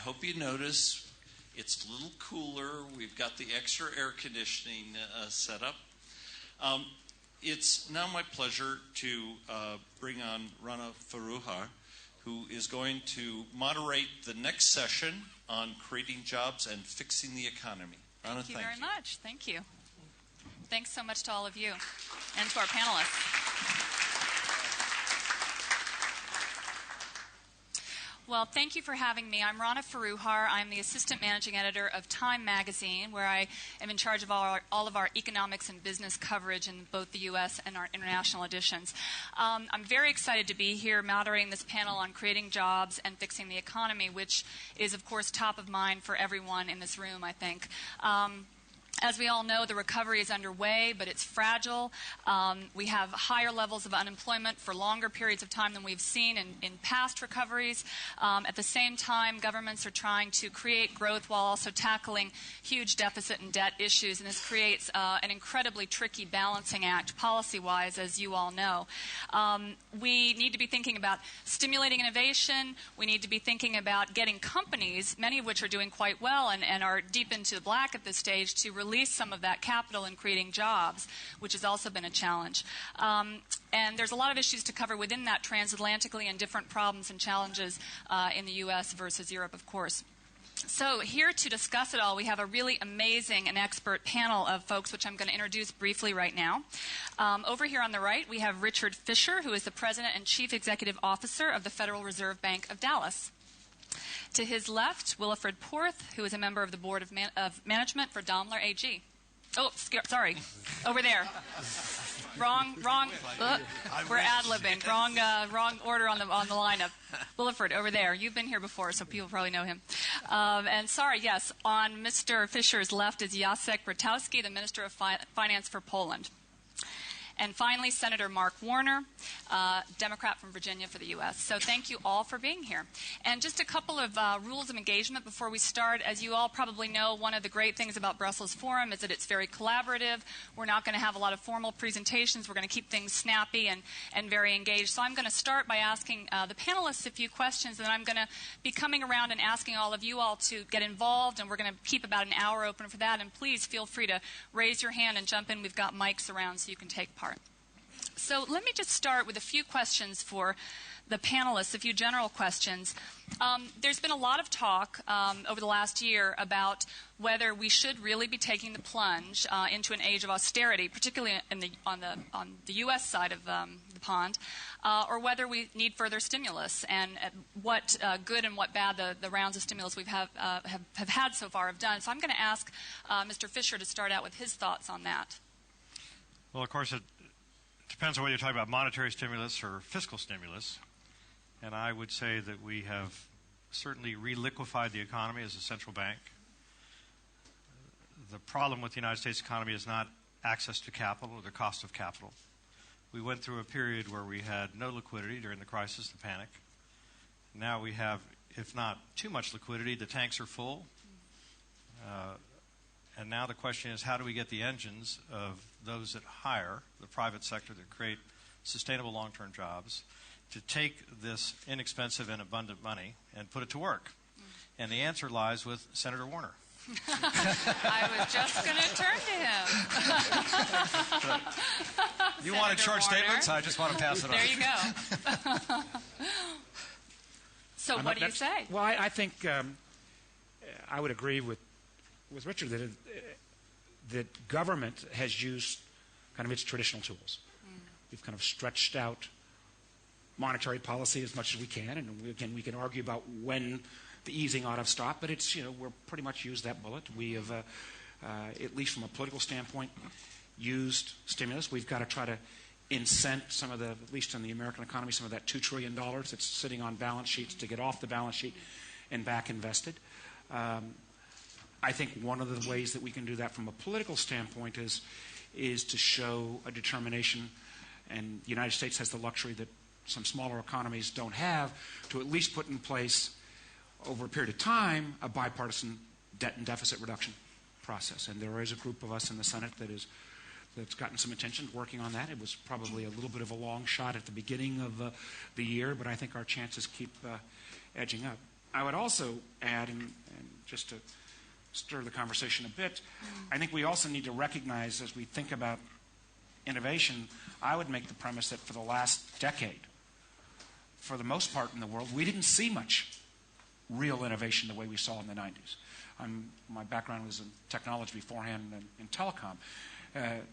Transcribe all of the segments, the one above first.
hope you notice it's a little cooler. We've got the extra air conditioning set up. It's now my pleasure to bring on Rana Foroohar, who is going to moderate the next session on creating jobs and fixing the economy. Rana, thank you very much. Thank you. Thanks so much to all of you and to our panelists. Well, thank you for having me. I'm Rana Foroohar. I'm the assistant managing editor of Time magazine, where I am in charge of all of our economics and business coverage in both the U.S. and our international editions. I'm very excited to be here moderating this panel on creating jobs and fixing the economy, which is, of course, top of mind for everyone in this room, I think. As we all know, the recovery is underway, but it's fragile. We have higher levels of unemployment for longer periods of time than we've seen in past recoveries. At the same time, governments are trying to create growth while also tackling huge deficit and debt issues, and this creates an incredibly tricky balancing act policy-wise, as you all know. We need to be thinking about stimulating innovation. We need to be thinking about getting companies, many of which are doing quite well and are deep into the black at this stage, to release some of that capital in creating jobs, which has also been a challenge. And there's a lot of issues to cover within that transatlantically and different problems and challenges in the U.S. versus Europe, of course. So here to discuss it all, we have a really amazing and expert panel of folks, which I'm going to introduce briefly right now. Over here on the right, we have Richard Fisher, who is the President and Chief Executive Officer of the Federal Reserve Bank of Dallas. To his left, Wilfried Porth, who is a member of the Board of Management for Daimler AG. Oh, sorry, over there. Wrong. We're ad-libbing. Wrong order on the lineup. Wilfried, over there. You've been here before, so people probably know him. And sorry, yes, on Mr. Fisher's left is Jacek, the Minister of Finance for Poland. And finally, Senator Mark Warner, Democrat from Virginia for the U.S. So thank you all for being here. And just a couple of rules of engagement before we start. As you all probably know, one of the great things about Brussels Forum is that it's very collaborative. We're not going to have a lot of formal presentations. We're going to keep things snappy and very engaged. So I'm going to start by asking the panelists a few questions, and then I'm going to be coming around and asking all of you all to get involved, and we're going to keep about an hour open for that. And please feel free to raise your hand and jump in. We've got mics around so you can take part. So let me just start with a few questions for the panelists, a few general questions. There's been a lot of talk over the last year about whether we should really be taking the plunge into an age of austerity, particularly on the U.S. side of the pond, or whether we need further stimulus, and what good and what bad the rounds of stimulus we've have had so far have done. So I'm going to ask Mr. Fisher to start out with his thoughts on that. Well, of course, it depends on whether you're talking about monetary stimulus or fiscal stimulus. And I would say that we have certainly reliquefied the economy as a central bank. The problem with the United States economy is not access to capital or the cost of capital. We went through a period where we had no liquidity during the crisis, the panic. Now we have, if not too much liquidity, the tanks are full. And now the question is, how do we get the engines of those that hire, the private sector that create sustainable long-term jobs, to take this inexpensive and abundant money and put it to work? And the answer lies with Senator Warner. I was just going to turn to him. You wanted short statements? I just want to pass it on. There you go. So what do you say? Well, I think I would agree with Richard that government has used kind of its traditional tools. We've kind of stretched out monetary policy as much as we can, and we can argue about when the easing ought to stop, but it's, we're pretty much used that bullet. We have, at least from a political standpoint, used stimulus. We've got to try to incent some of the, at least in the American economy, some of that $2 trillion that's sitting on balance sheets to get off the balance sheet and back invested. I think one of the ways that we can do that from a political standpoint is to show a determination, and the United States has the luxury that some smaller economies don't have, to at least put in place over a period of time a bipartisan debt and deficit reduction process. And there is a group of us in the Senate that's gotten some attention working on that. It was probably a little bit of a long shot at the beginning of the year, but I think our chances keep edging up. I would also add, and just to stir the conversation a bit, I think we also need to recognize as we think about innovation, I would make the premise that for the last decade, for the most part in the world, we didn't see much real innovation the way we saw in the 90s. My background was in technology beforehand and in telecom.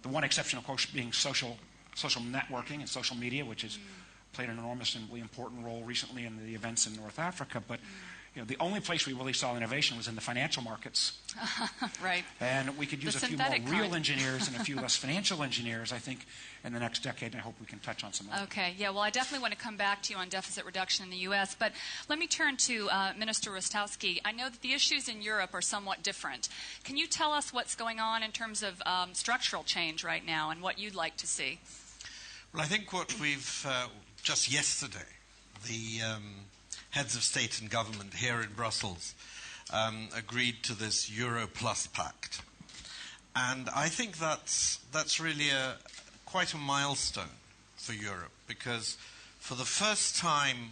The one exception, of course, being social networking and social media, which has played an enormously important role recently in the events in North Africa. But the only place we really saw innovation was in the financial markets. Right. And we could use a few more real engineers and a few less financial engineers, I think, in the next decade, and I hope we can touch on some of that. Okay. Yeah, well, I definitely want to come back to you on deficit reduction in the U.S., but let me turn to Minister Rostowski. I know that the issues in Europe are somewhat different. Can you tell us what's going on in terms of structural change right now and what you'd like to see? Well, I think what we've, just yesterday, the heads of state and government here in Brussels agreed to this Euro Plus Pact. And I think that's really quite a milestone for Europe, because for the first time,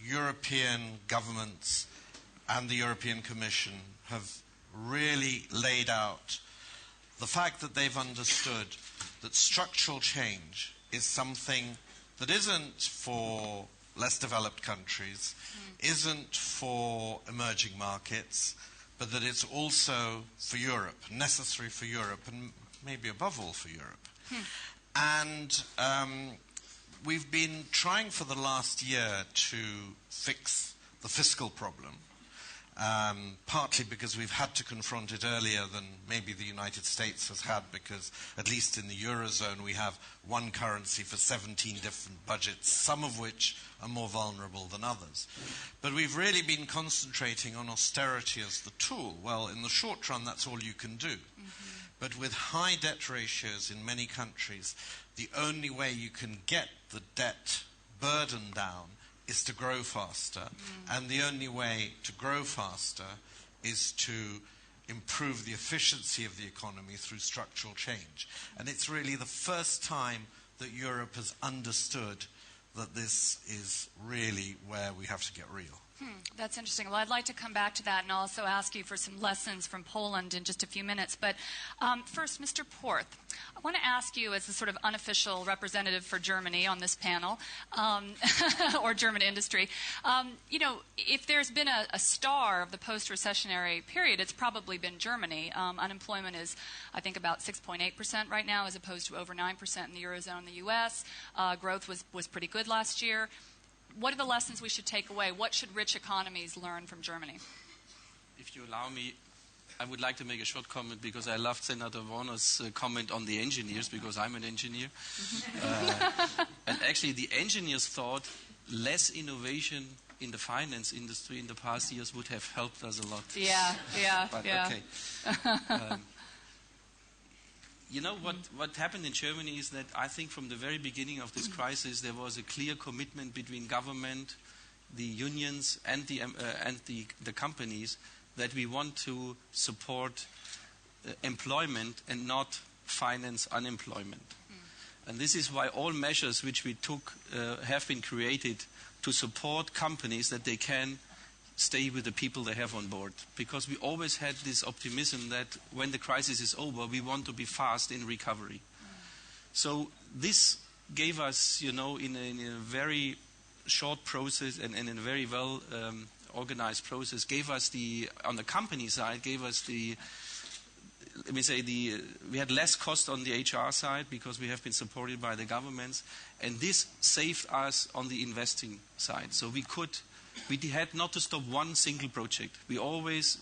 European governments and the European Commission have really laid out the fact that they've understood that structural change is something that isn't for less developed countries, isn't for emerging markets, but that it's also for Europe, necessary for Europe, and maybe above all for Europe. And we've been trying for the last year to fix the fiscal problem, partly because we've had to confront it earlier than maybe the United States has had, because at least in the Eurozone we have one currency for 17 different budgets, some of which are more vulnerable than others. But we've really been concentrating on austerity as the tool. Well, in the short run, that's all you can do. But with high debt ratios in many countries, the only way you can get the debt burden down is to grow faster. And the only way to grow faster is to improve the efficiency of the economy through structural change. And it's really the first time that Europe has understood that this is really where we have to get real. That's interesting. Well, I'd like to come back to that and also ask you for some lessons from Poland in just a few minutes. But first, Mr. Porth, I want to ask you as the sort of unofficial representative for Germany on this panel, or German industry, if there's been a star of the post-recessionary period, it's probably been Germany. Unemployment is, I think, about 6.8% right now, as opposed to over 9% in the Eurozone and the U.S. Growth was pretty good last year. What are the lessons we should take away? What should rich economies learn from Germany? If you allow me, I would like to make a short comment, because I loved Senator Warner's comment on the engineers, because I'm an engineer. And actually, the engineers thought less innovation in the finance industry in the past years would have helped us a lot. But, okay. You know, what happened in Germany is that I think from the very beginning of this crisis there was a clear commitment between government, the unions, and the companies that we want to support employment and not finance unemployment. And this is why all measures which we took have been created to support companies that they can stay with the people they have on board. Because we always had this optimism that when the crisis is over, we want to be fast in recovery. So this gave us, in a very short process and in a very well organized process, on the company side, we had less cost on the HR side because we have been supported by the governments, and this saved us on the investing side. So we had not to stop one single project. We always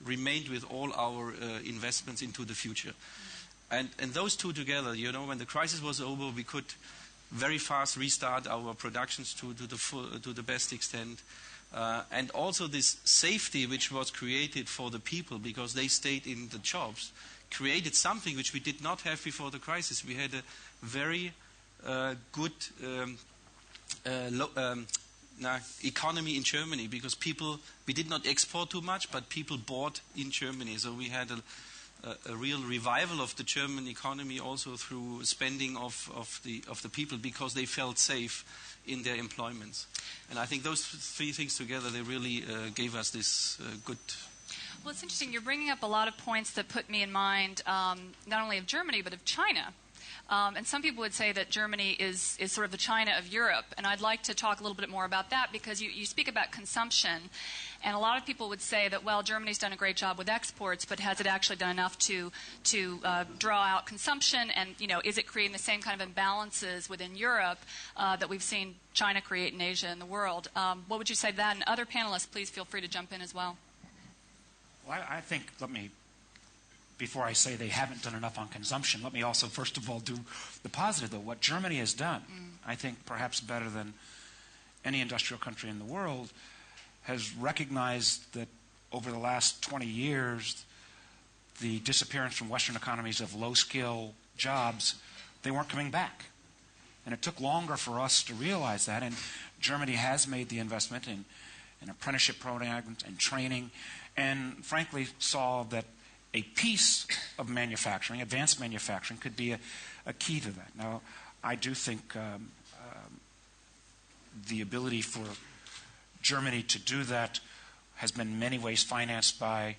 remained with all our investments into the future. And those two together, when the crisis was over, we could very fast restart our productions to the best extent. And also this safety which was created for the people because they stayed in the jobs created something which we did not have before the crisis. We had a very good economy in Germany because we did not export too much, but people bought in Germany. So we had a real revival of the German economy also through spending of the people because they felt safe in their employments. And I think those three things together, they really gave us this good. Well, it's interesting. You're bringing up a lot of points that put me in mind not only of Germany, but of China. And some people would say that Germany is sort of the China of Europe. And I'd like to talk a little bit more about that because you speak about consumption. And a lot of people would say that, well, Germany's done a great job with exports, but has it actually done enough to draw out consumption? And, is it creating the same kind of imbalances within Europe that we've seen China create in Asia and the world? What would you say to that? And other panelists, please feel free to jump in as well. Well, I think, before I say they haven't done enough on consumption, let me also, first of all, do the positive, though. What Germany has done, I think perhaps better than any industrial country in the world, has recognized that over the last 20 years, the disappearance from Western economies of low-skill jobs, they weren't coming back. And it took longer for us to realize that, and Germany has made the investment in apprenticeship programs and training, and frankly saw that a piece of manufacturing, advanced manufacturing, could be a key to that. Now, I do think the ability for Germany to do that has been in many ways financed by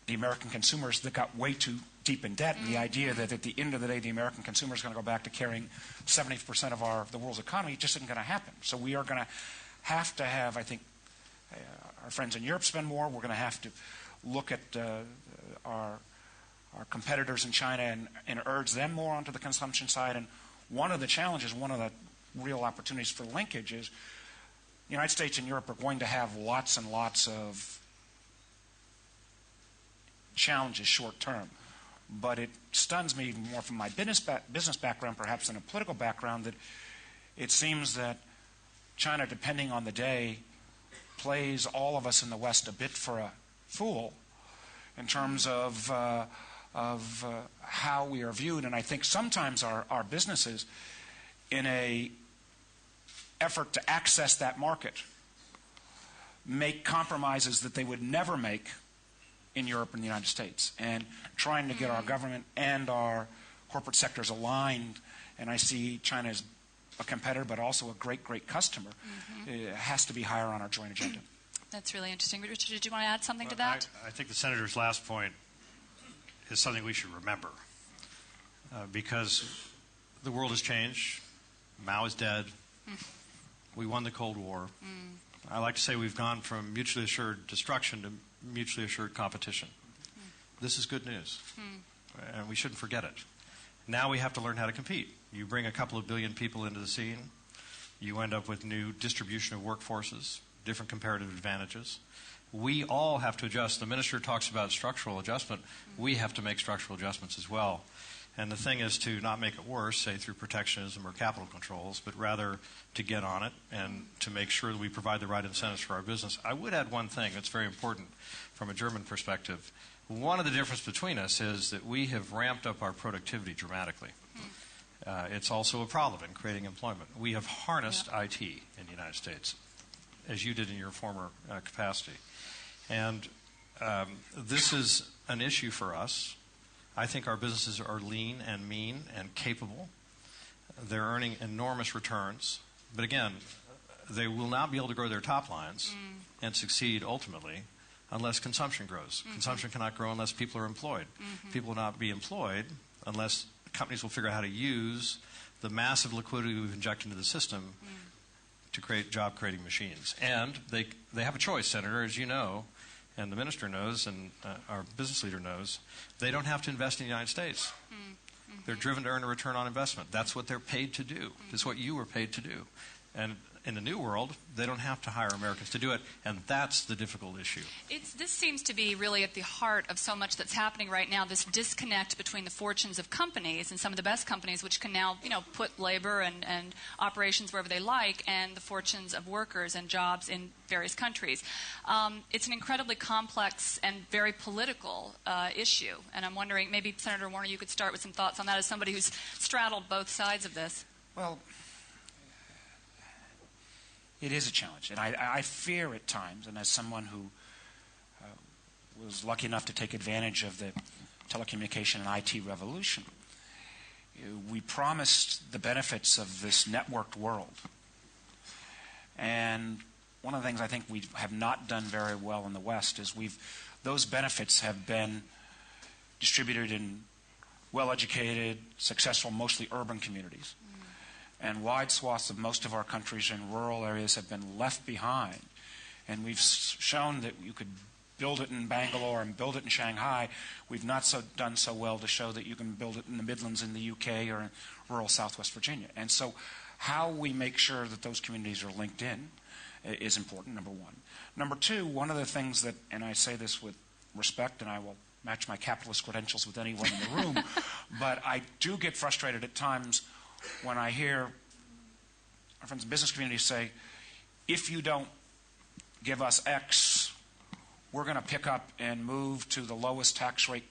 the American consumers that got way too deep in debt, and the idea that at the end of the day the American consumer is going to go back to carrying 70% of the world's economy just isn't going to happen. So we are going to have, I think, our friends in Europe spend more. We're going to have to look at our competitors in China and urge them more onto the consumption side. And one of the challenges, one of the real opportunities for linkage is the United States and Europe are going to have lots and lots of challenges short term. But it stuns me more from my business background, perhaps, than a political background, that it seems that China, depending on the day, plays all of us in the West a bit for a fool in terms of how we are viewed. And I think sometimes our businesses, in a effort to access that market, make compromises that they would never make in Europe and the United States, and trying to get our government and our corporate sectors aligned. And I see China as a competitor, but also a great, great customer. It has to be higher on our joint agenda. That's really interesting. Richard, did you want to add something to that? I think the Senator's last point is something we should remember, because the world has changed. Mao is dead. We won the Cold War. I like to say we've gone from mutually assured destruction to mutually assured competition. This is good news, and we shouldn't forget it. Now we have to learn how to compete. You bring a couple of billion people into the scene, you end up with new distribution of workforces, different comparative advantages. We all have to adjust. The minister talks about structural adjustment. We have to make structural adjustments as well. And the thing is to not make it worse, say through protectionism or capital controls, but rather to get on it and to make sure that we provide the right incentives for our business. I would add one thing that's very important from a German perspective. One of the differences between us is that we have ramped up our productivity dramatically. It's also a problem in creating employment. We have harnessed IT in the United States, as you did in your former capacity. And this is an issue for us. I think our businesses are lean and mean and capable. They're earning enormous returns. But again, they will not be able to grow their top lines and succeed ultimately unless consumption grows. Consumption cannot grow unless people are employed. People will not be employed unless companies will figure out how to use the massive liquidity we've injected into the system to create job-creating machines. And they have a choice, Senator, as you know, and the minister knows, and our business leader knows. They don't have to invest in the United States. They're driven to earn a return on investment. That's what they're paid to do. It's what you were paid to do. And in the new world, they don't have to hire Americans to do it, and that's the difficult issue. This seems to be really at the heart of so much that's happening right now, this disconnect between the fortunes of companies and some of the best companies, which can now put labor and operations wherever they like, and the fortunes of workers and jobs in various countries. It's an incredibly complex and very political issue, and I'm wondering, maybe Senator Warner, you could start with some thoughts on that as somebody who's straddled both sides of this. Well, it is a challenge, and I fear at times, and as someone who was lucky enough to take advantage of the telecommunication and IT revolution, we promised the benefits of this networked world And one of the things I think we have not done very well in the West is those benefits have been distributed in well-educated, successful, mostly urban communities. And wide swaths of most of our countries in rural areas have been left behind. And we've shown that you could build it in Bangalore and build it in Shanghai. We've not done so well to show that you can build it in the Midlands in the UK or in rural Southwest Virginia. And so how we make sure that those communities are linked in is important, number one. Number two, one of the things that, and I say this with respect, and I will match my capitalist credentials with anyone in the room, but I do get frustrated at times when I hear our friends in the business community say, if you don't give us X, we're going to pick up and move to the lowest tax rate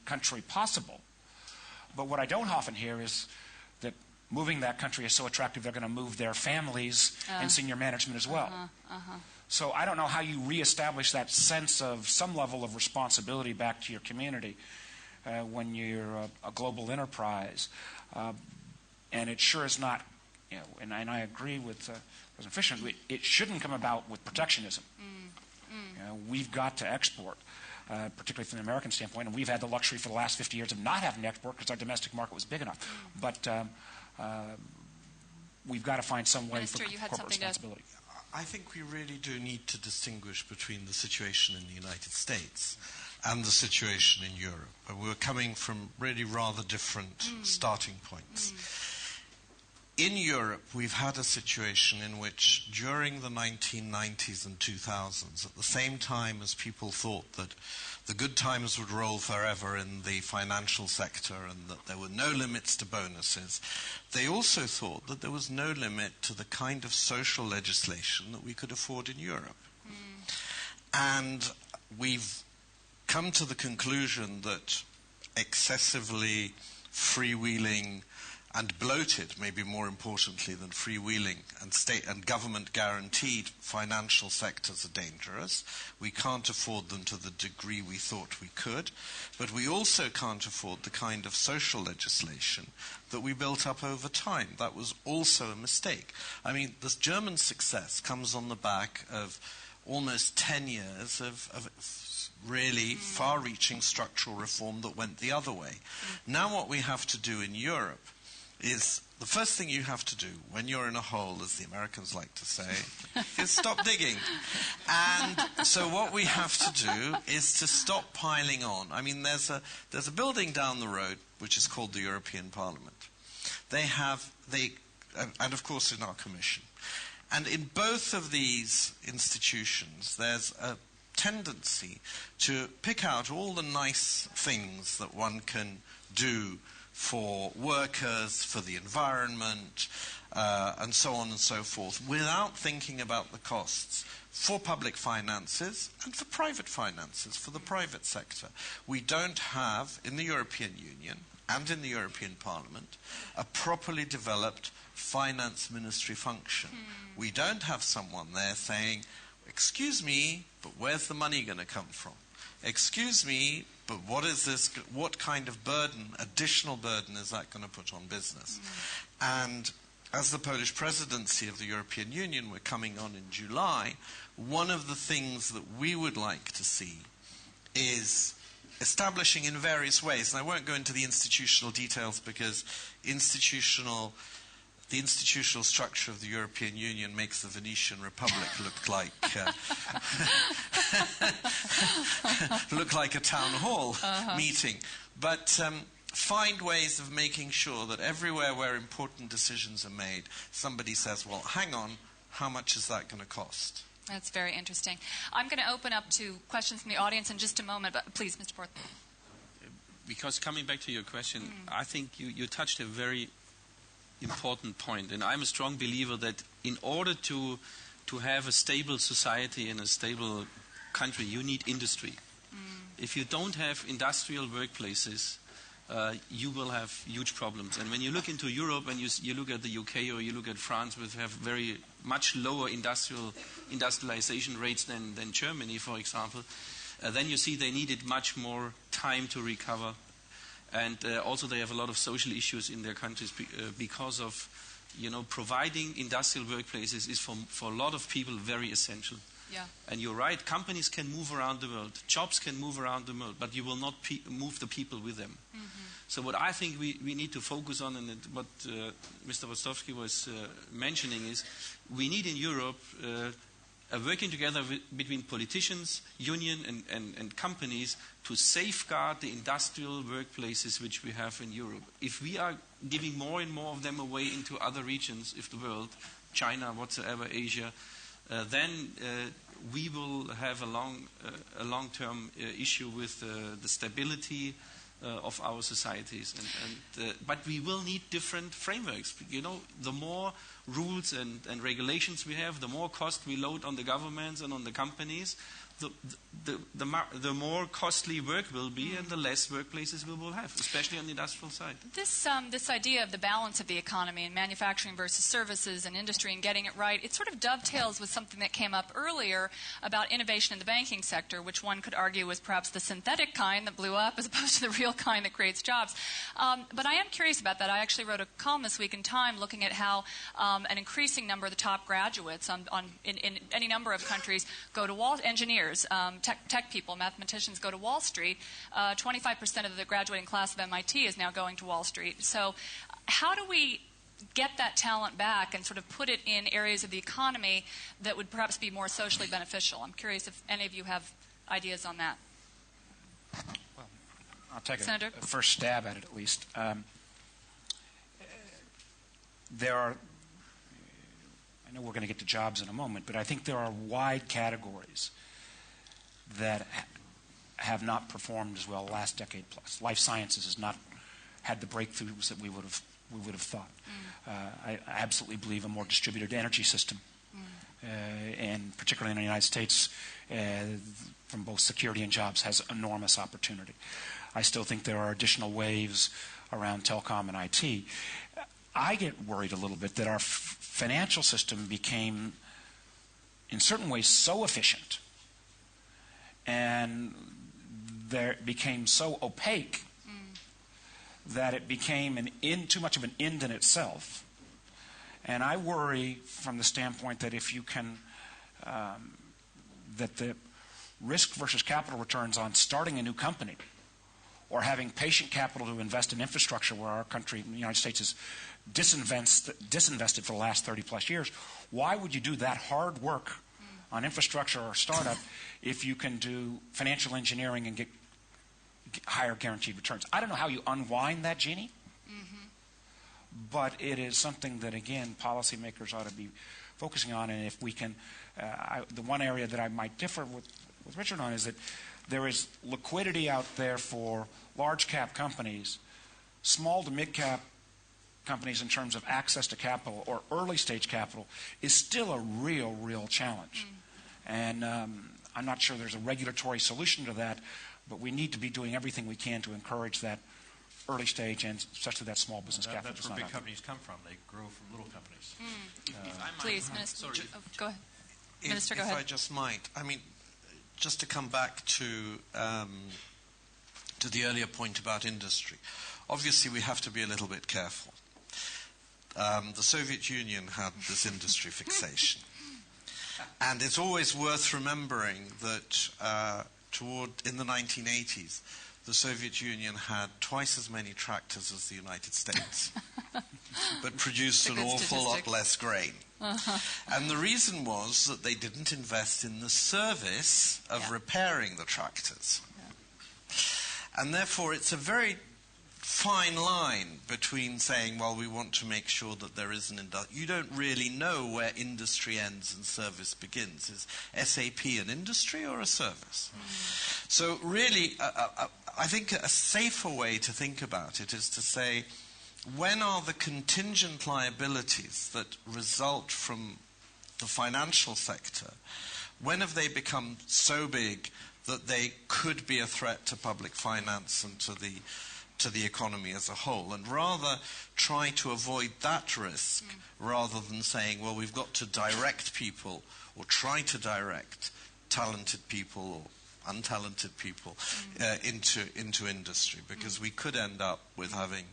country possible. But what I don't often hear is that moving that country is so attractive they're going to move their families and senior management as well. So I don't know how you reestablish that sense of some level of responsibility back to your community when you're a global enterprise. And it sure is not, and I agree with President Fisher, it shouldn't come about with protectionism. We've got to export, particularly from the American standpoint, and we've had the luxury for the last 50 years of not having to export because our domestic market was big enough. But we've got to find some way Minister, for corporate responsibility. I think we really do need to distinguish between the situation in the United States and the situation in Europe. We're coming from really rather different starting points. In Europe, we've had a situation in which during the 1990s and 2000s, at the same time as people thought that the good times would roll forever in the financial sector and that there were no limits to bonuses, they also thought that there was no limit to the kind of social legislation that we could afford in Europe. And we've come to the conclusion that excessively freewheeling and bloated, maybe more importantly than freewheeling, and state and government guaranteed financial sectors are dangerous. We can't afford them to the degree we thought we could, but we also can't afford the kind of social legislation that we built up over time. That was also a mistake. I mean, this German success comes on the back of almost 10 years of really far-reaching structural reform that went the other way. Now what we have to do in Europe is the first thing you have to do when you're in a hole, as the Americans like to say, is stop digging. And so what we have to do is to stop piling on. I mean, there's a building down the road which is called the European Parliament. And of course in our Commission. And in both of these institutions, there's a tendency to pick out all the nice things that one can do for workers, for the environment, and so on and so forth, without thinking about the costs for public finances and for private finances, for the private sector. We don't have, in the European Union and in the European Parliament, a properly developed finance ministry function. We don't have someone there saying, excuse me, but where's the money going to come from? Excuse me, but what kind of burden, additional burden, is that going to put on business? And as the Polish presidency of the European Union, we're coming on in July, one of the things that we would like to see is establishing in various ways, and I won't go into the institutional details because the institutional structure of the European Union makes the Venetian Republic look like a town hall meeting. But find ways of making sure that everywhere where important decisions are made, somebody says, well, hang on, how much is that going to cost? That's very interesting. I'm going to open up to questions from the audience in just a moment, but please, Mr. Porth. Because coming back to your question, I think you touched a very important point, and I'm a strong believer that in order to have a stable society and a stable country, you need industry. If you don't have industrial workplaces, you will have huge problems. And when you look into Europe and you look at the UK or you look at France, which have very much lower industrialization rates than Germany, for example, then you see they needed much more time to recover. And also they have a lot of social issues in their countries because of providing industrial workplaces is for a lot of people very essential. Yeah. And you're right, companies can move around the world, jobs can move around the world, but you will not move the people with them. So what I think we need to focus on, and what Mr. Rostowski was mentioning, is we need in Europe a working together between politicians, union, and companies to safeguard the industrial workplaces which we have in Europe. If we are giving more and more of them away into other regions of the world, China, whatsoever, Asia, then we will have a long-term issue with the stability of our societies. But we will need different frameworks. The more rules and regulations we have, the more cost we load on the governments and on the companies, the more costly work will be and the less workplaces we will have, especially on the industrial side. This idea of the balance of the economy and manufacturing versus services and industry and getting it right, it sort of dovetails with something that came up earlier about innovation in the banking sector, which one could argue was perhaps the synthetic kind that blew up as opposed to the real kind that creates jobs. But I am curious about that. I actually wrote a column this week in Time looking at how an increasing number of the top graduates in any number of countries go to engineers. Tech people, mathematicians go to Wall Street. 25% of the graduating class of MIT is now going to Wall Street. So how do we get that talent back and sort of put it in areas of the economy that would perhaps be more socially beneficial? I'm curious if any of you have ideas on that. Well, I'll take Senator? a first stab at it, at least. There are, I know we're going to get to jobs in a moment, but I think there are wide categories that have not performed as well the last decade plus. Life sciences has not had the breakthroughs that we would have thought. I absolutely believe a more distributed energy system, and particularly in the United States, from both security and jobs, has enormous opportunity. I still think there are additional waves around telecom and IT. I get worried a little bit that our financial system became, in certain ways, so efficient and there became so opaque that it became too much of an end in itself. And I worry from the standpoint that if you can, that the risk versus capital returns on starting a new company or having patient capital to invest in infrastructure, where our country, the United States, is disinvested for the last 30 plus years, why would you do that hard work on infrastructure or startup if you can do financial engineering and get higher guaranteed returns? I don't know how you unwind that genie, but it is something that, again, policymakers ought to be focusing on. And if we can, the one area that I might differ with Richard on is that there is liquidity out there for large cap companies, small to mid cap companies in terms of access to capital or early stage capital is still a real challenge. And I'm not sure there's a regulatory solution to that, but we need to be doing everything we can to encourage that early stage and especially that small business capital. That's where big companies come from. They grow from little companies. Please, Minister. Oh, go ahead. Minister, go if ahead. I just might. I mean, just to come back to the earlier point about industry. Obviously, we have to be a little bit careful. The Soviet Union had this industry fixation. And it's always worth remembering that in the 1980s, the Soviet Union had twice as many tractors as the United States, but produced an awful lot less grain. And the reason was that they didn't invest in the service of repairing the tractors. And therefore, it's a very fine line between saying, well, we want to make sure that there is an industry. You don't really know where industry ends and service begins. Is SAP an industry or a service? So really, I think a safer way to think about it is to say, when are the contingent liabilities that result from the financial sector, when have they become so big that they could be a threat to public finance and to the economy as a whole, and rather try to avoid that risk rather than saying, well, we've got to direct people or try to direct talented people or untalented people into industry, because we could end up with having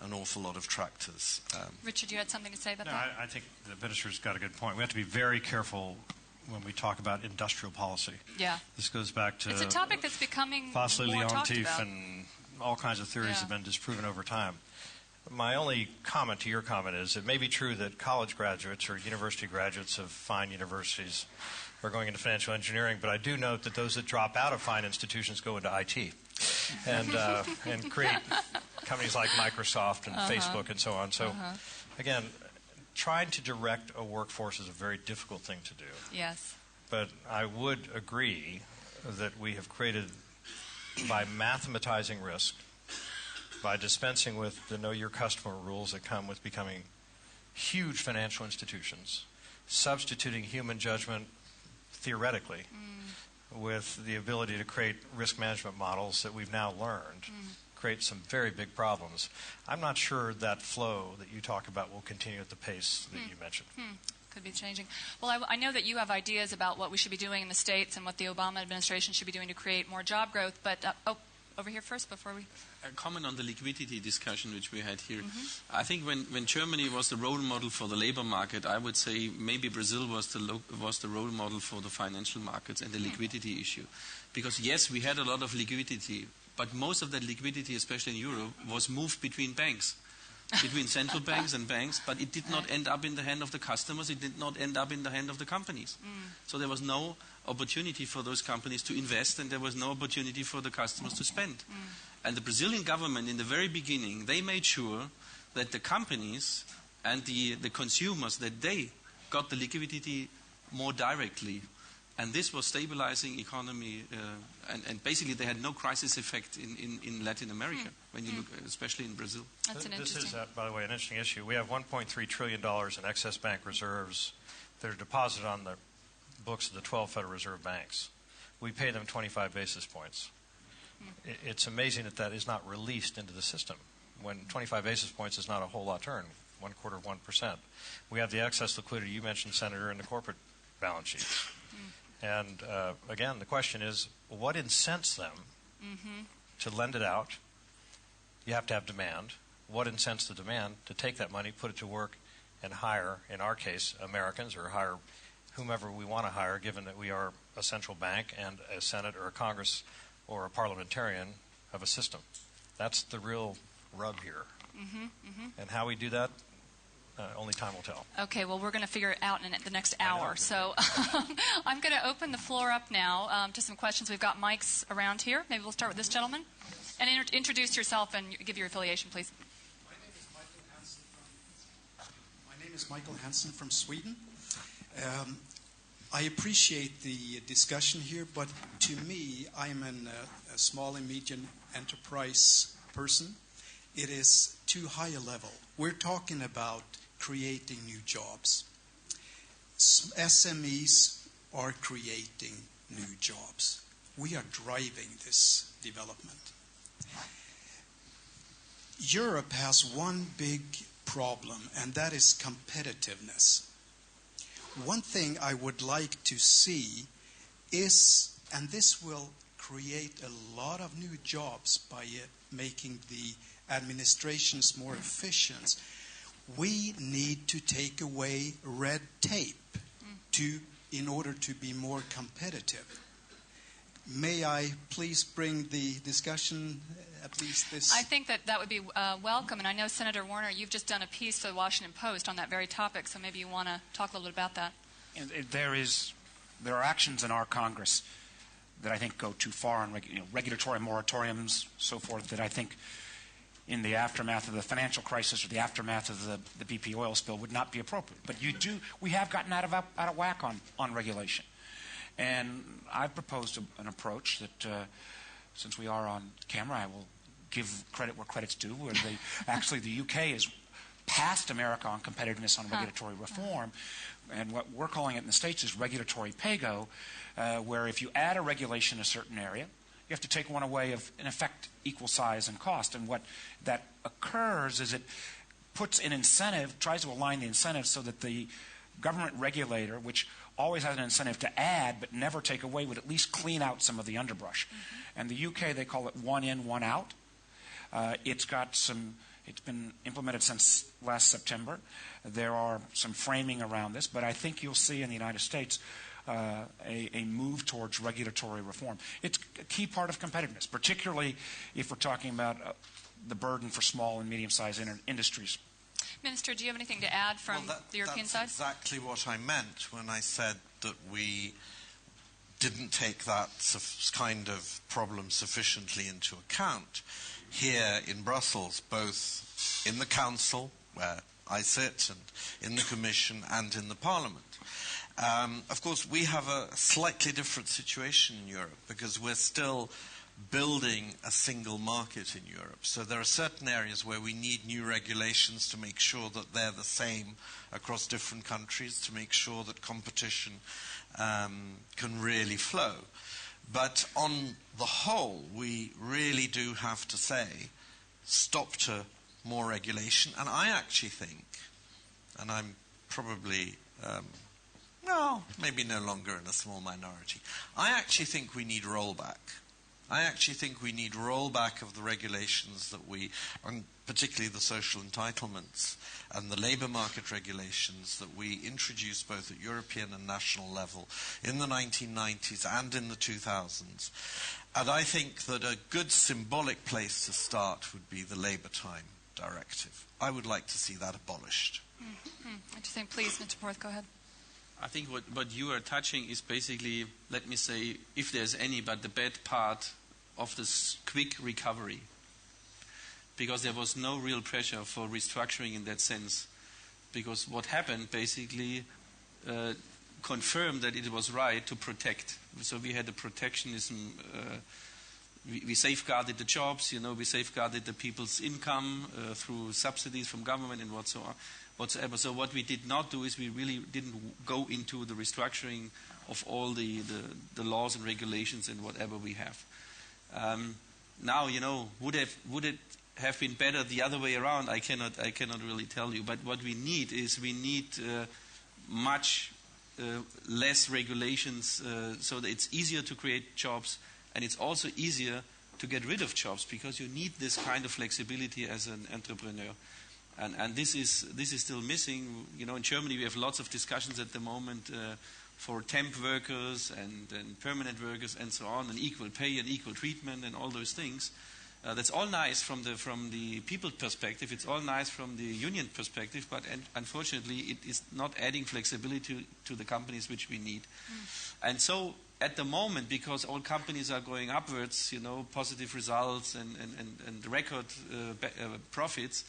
an awful lot of tractors. Richard, you had something to say about that? I think the minister's got a good point. We have to be very careful when we talk about industrial policy. Yeah. This goes back to It's a topic that's becoming Fossler, more talked Leontief, about. and all kinds of theories Yeah. have been disproven over time. My only comment to your comment is it may be true that college graduates or university graduates of fine universities are going into financial engineering, but I do note that those that drop out of fine institutions go into IT and create companies like Microsoft and Facebook and so on. So, again, trying to direct a workforce is a very difficult thing to do. Yes. But I would agree that we have created, by mathematizing risk, by dispensing with the know your customer rules that come with becoming huge financial institutions, substituting human judgment theoretically with the ability to create risk management models that we've now learned create some very big problems. I'm not sure that flow that you talk about will continue at the pace that you mentioned. Could be changing. Well, I know that you have ideas about what we should be doing in the States and what the Obama administration should be doing to create more job growth, but over here first before we... A comment on the liquidity discussion which we had here. I think when Germany was the role model for the labor market, I would say maybe Brazil was the role model for the financial markets and the liquidity issue. Because yes, we had a lot of liquidity, but most of that liquidity, especially in Europe, was moved between banks. Between central banks and banks, but it did not end up in the hand of the customers, it did not end up in the hand of the companies. So there was no opportunity for those companies to invest, and there was no opportunity for the customers to spend. And the Brazilian government, in the very beginning, they made sure that the companies and the consumers, that they got the liquidity more directly. And this was stabilizing economy, and basically they had no crisis effect in Latin America, when you look, especially in Brazil. That's an This interesting... is, by the way, an interesting issue. We have $1.3 trillion in excess bank reserves that are deposited on the books of the 12 Federal Reserve banks. We pay them 25 basis points. It's amazing that that is not released into the system when 25 basis points is not a whole lot to earn, 1/4 of 1%. We have the excess liquidity you mentioned, Senator, in the corporate balance sheets. And again, the question is, what incents them to lend it out? You have to have demand. What incents the demand to take that money, put it to work, and hire, in our case, Americans, or hire whomever we want to hire, given that we are a central bank and a Senate or a Congress or a parliamentarian of a system? That's the real rub here. And how we do that, only time will tell. Okay, well, we're going to figure it out in the next hour. So I'm going to open the floor up now to some questions. We've got mics around here. Maybe we'll start with this gentleman. And introduce yourself and give your affiliation, please. My name is Michael Hanson from Sweden. I appreciate the discussion here, but to me, I'm a small and medium enterprise person. It is too high a level. We're talking about creating new jobs. SMEs are creating new jobs. We are driving this development. Europe has one big problem, and that is competitiveness. One thing I would like to see is, and this will create a lot of new jobs by making the administrations more efficient, we need to take away red tape in order to be more competitive. May I please bring the discussion, at least this? I think that would be welcome. And I know, Senator Warner, you've just done a piece for the Washington Post on that very topic, so maybe you want to talk a little bit about that. And there are actions in our Congress that I think go too far on regulatory moratoriums, so forth, that I think in the aftermath of the financial crisis or the aftermath of the BP oil spill would not be appropriate. But we have gotten out of whack on regulation. And I've proposed an approach that, since we are on camera, I will give credit where credit's due, where actually the UK has passed America on competitiveness on regulatory reform. And what we're calling it in the States is regulatory pay-go, where if you add a regulation in a certain area, you have to take one away of, in effect, equal size and cost. And what that occurs is it puts an incentive, tries to align the incentive so that the government regulator, which always has an incentive to add but never take away, would at least clean out some of the underbrush. And the UK, they call it one in, one out. It's got some It's been implemented since last September. There are some framing around this, but I think you'll see in the United States a move towards regulatory reform. It's a key part of competitiveness, particularly if we're talking about the burden for small and medium-sized industries. Minister, do you have anything to add from the European side? That's exactly what I meant when I said that we didn't take that kind of problem sufficiently into account here in Brussels, both in the Council, where I sit, and in the Commission and in the Parliament. Of course, we have a slightly different situation in Europe because we're still building a single market in Europe. So there are certain areas where we need new regulations to make sure that they're the same across different countries, to make sure that competition can really flow. But on the whole, we really do have to say, stop to more regulation. And I actually think, and I'm probably, maybe no longer in a small minority, I actually think we need rollback. I actually think we need rollback of the regulations that and particularly the social entitlements and the labour market regulations that we introduced both at European and national level in the 1990s and in the 2000s. And I think that a good symbolic place to start would be the Labour Time Directive. I would like to see that abolished. Interesting. Please, Mr. Porth, go ahead. I think what you are touching is basically, let me say, if there's any, but the bad part of this quick recovery. Because there was no real pressure for restructuring in that sense. Because what happened basically confirmed that it was right to protect. So we had a protectionism. We safeguarded the jobs, we safeguarded the people's income through subsidies from government and whatsoever. So what we did not do is we really didn't go into the restructuring of all the laws and regulations and whatever we have. Now, would it have been better the other way around? I cannot really tell you. But what we need is much less regulations so that it's easier to create jobs, and it's also easier to get rid of jobs because you need this kind of flexibility as an entrepreneur. And this is still missing. In Germany we have lots of discussions at the moment for temp workers and permanent workers and so on, and equal pay and equal treatment and all those things. That's all nice from the people perspective. It's all nice from the union perspective, but unfortunately it is not adding flexibility to the companies which we need. And so at the moment, because all companies are going upwards, positive results and record profits,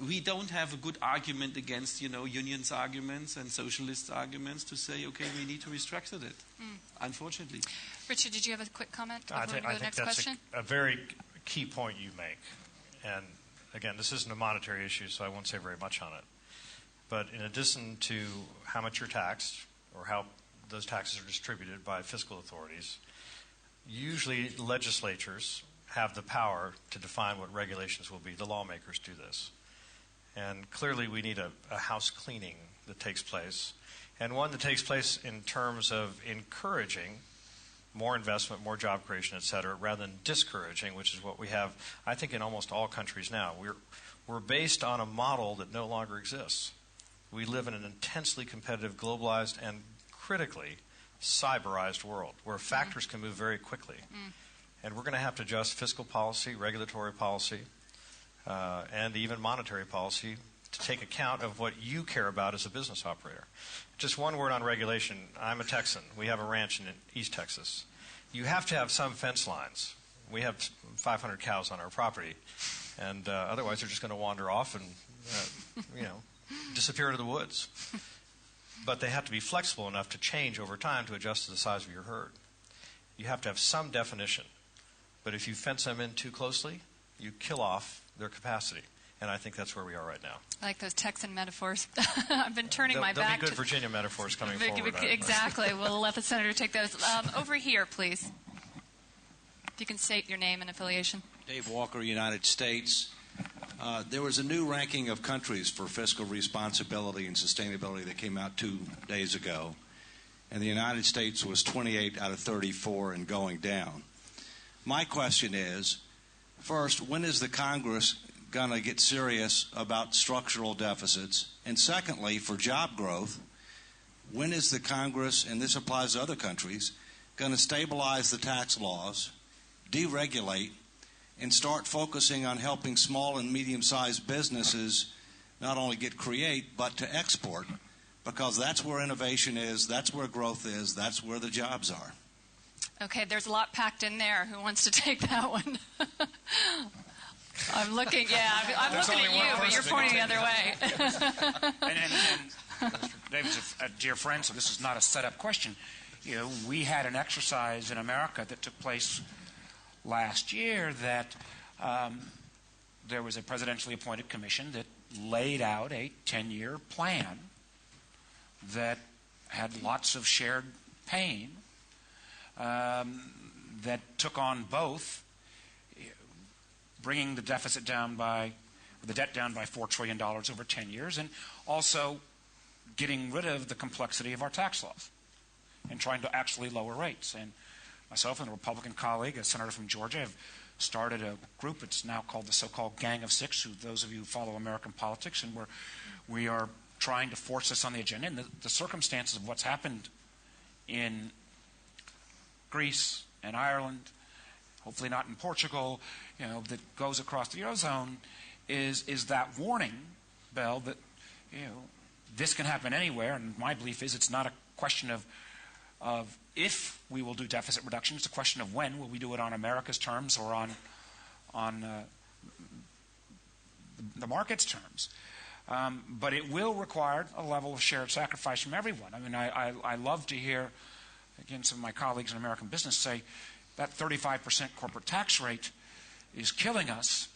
we don't have a good argument against, unions' arguments and socialists' arguments to say, okay, we need to restructure that, unfortunately. Richard, did you have a quick comment before I we think go to the next that's question? a very key point you make. And again, this isn't a monetary issue, so I won't say very much on it. But in addition to how much you're taxed or how those taxes are distributed by fiscal authorities, usually legislatures have the power to define what regulations will be. The lawmakers do this. And clearly we need a house cleaning that takes place, and one that takes place in terms of encouraging more investment, more job creation, et cetera, rather than discouraging, which is what we have, I think, in almost all countries now. We're based on a model that no longer exists. We live in an intensely competitive, globalized, and critically cyberized world where factors can move very quickly. And we're going to have to adjust fiscal policy, regulatory policy, and even monetary policy to take account of what you care about as a business operator. Just one word on regulation. I'm a Texan. We have a ranch in East Texas. You have to have some fence lines. We have 500 cows on our property, and otherwise they're just going to wander off and, disappear into the woods. But they have to be flexible enough to change over time to adjust to the size of your herd. You have to have some definition. But if you fence them in too closely, you kill off their capacity. And I think that's where we are right now. I like those Texan metaphors. I've been turning my back. There'll be good Virginia metaphors coming forward. Exactly. We'll let the senator take those. Over here, please. If you can state your name and affiliation. Dave Walker, United States. There was a new ranking of countries for fiscal responsibility and sustainability that came out 2 days ago. And the United States was 28 out of 34 and going down. My question is, First, when is the Congress going to get serious about structural deficits? And secondly, for job growth, when is the Congress, and this applies to other countries, going to stabilize the tax laws, deregulate, and start focusing on helping small and medium-sized businesses not only create, but to export? Because that's where innovation is, that's where growth is, that's where the jobs are. Okay, there's a lot packed in there. Who wants to take that one? I'm looking, I'm looking at you, but you're pointing the other way. and David's a dear friend, so this is not a set-up question. You know, we had an exercise in America that took place last year that there was a presidentially appointed commission that laid out a 10-year plan that had lots of shared pain, that took on both bringing the deficit down the debt down by $4 trillion over 10 years, and also getting rid of the complexity of our tax laws and trying to actually lower rates. And myself and a Republican colleague, a senator from Georgia, have started a group. It's now called the so-called Gang of Six, those of you who follow American politics, and we are trying to force this on the agenda. And the circumstances of what's happened in Greece and Ireland, hopefully not in Portugal, that goes across the Eurozone, is that warning bell that, this can happen anywhere. And my belief is it's not a question of if we will do deficit reduction. It's a question of when. Will we do it on America's terms or on the market's terms? But it will require a level of shared sacrifice from everyone. I mean, I love to hear, again, some of my colleagues in American business say that 35% corporate tax rate is killing us.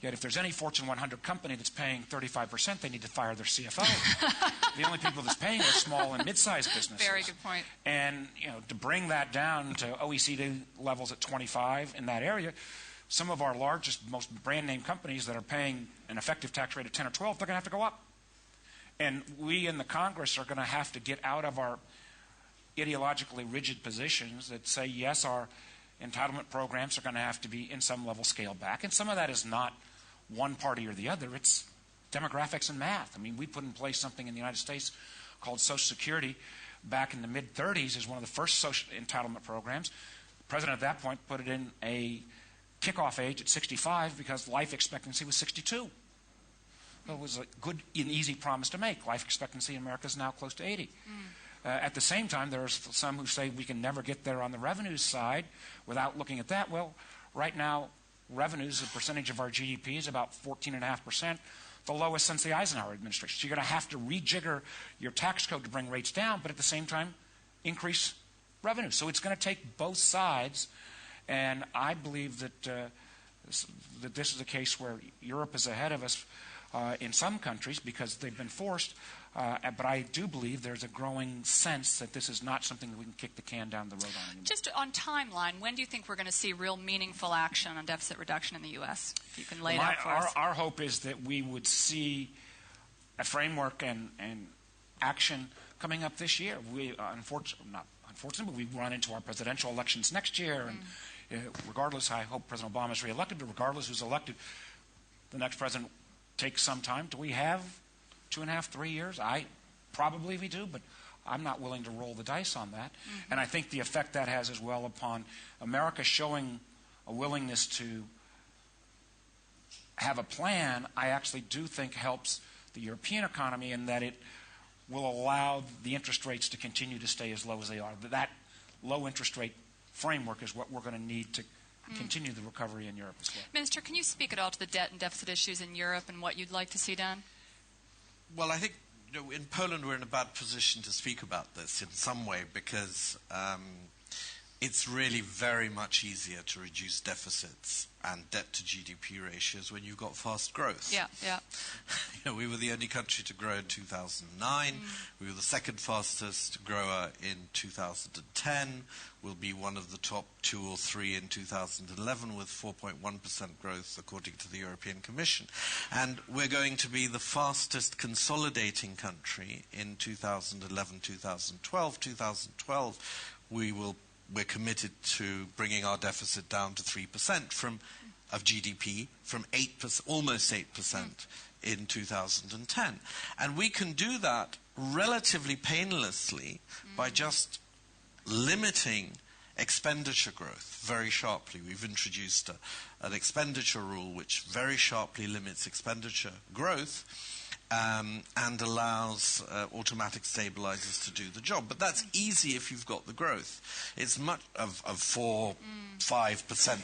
Yet if there's any Fortune 100 company that's paying 35%, they need to fire their CFO. The only people that's paying are small and mid-sized businesses. Very good point. And to bring that down to OECD levels at 25 in that area, some of our largest, most brand-name companies that are paying an effective tax rate of 10 or 12, they're going to have to go up. And we in the Congress are going to have to get out of our ideologically rigid positions that say, yes, our entitlement programs are going to have to be in some level scaled back. And some of that is not one party or the other. It's demographics and math. I mean, we put in place something in the United States called Social Security back in the mid-30s as one of the first social entitlement programs. The president at that point put it in a kickoff age at 65 because life expectancy was 62. It was a good and easy promise to make. Life expectancy in America is now close to 80. At the same time, there are some who say we can never get there on the revenues side without looking at that. Well, right now, revenues, as a percentage of our GDP, is about 14.5%, the lowest since the Eisenhower administration. So you're going to have to rejigger your tax code to bring rates down, but at the same time, increase revenue. So it's going to take both sides, and I believe that this is a case where Europe is ahead of us in some countries because they've been forced. But I do believe there's a growing sense that this is not something that we can kick the can down the road on anymore. Just on timeline, when do you think we're going to see real meaningful action on deficit reduction in the U.S.? If you can lay it out for us. Our hope is that we would see a framework and action coming up this year. Unfortunately, but we run into our presidential elections next year, and regardless, I hope President Obama is reelected, but regardless who's elected, the next president takes some time. Do we have 2.5, 3 years? Probably we do, but I'm not willing to roll the dice on that. And I think the effect that has as well upon America showing a willingness to have a plan, I actually do think helps the European economy in that it will allow the interest rates to continue to stay as low as they are. That low interest rate framework is what we're going to need to continue the recovery in Europe as well. Minister, can you speak at all to the debt and deficit issues in Europe and what you'd like to see done? Well, I think in Poland we're in a bad position to speak about this in some way because it's really very much easier to reduce deficits and debt to GDP ratios when you've got fast growth. Yeah. We were the only country to grow in 2009. We were the second fastest grower in 2010. We'll be one of the top 2 or 3 in 2011 with 4.1% growth according to the European Commission. And we're going to be the fastest consolidating country in 2011, 2012. 2012, we will we're committed to bringing our deficit down to 3% of GDP from 8%, almost 8% in 2010. And we can do that relatively painlessly by just limiting expenditure growth very sharply. We've introduced an expenditure rule which very sharply limits expenditure growth and allows automatic stabilizers to do the job. But that's easy if you've got the growth. It's much of 4-5%,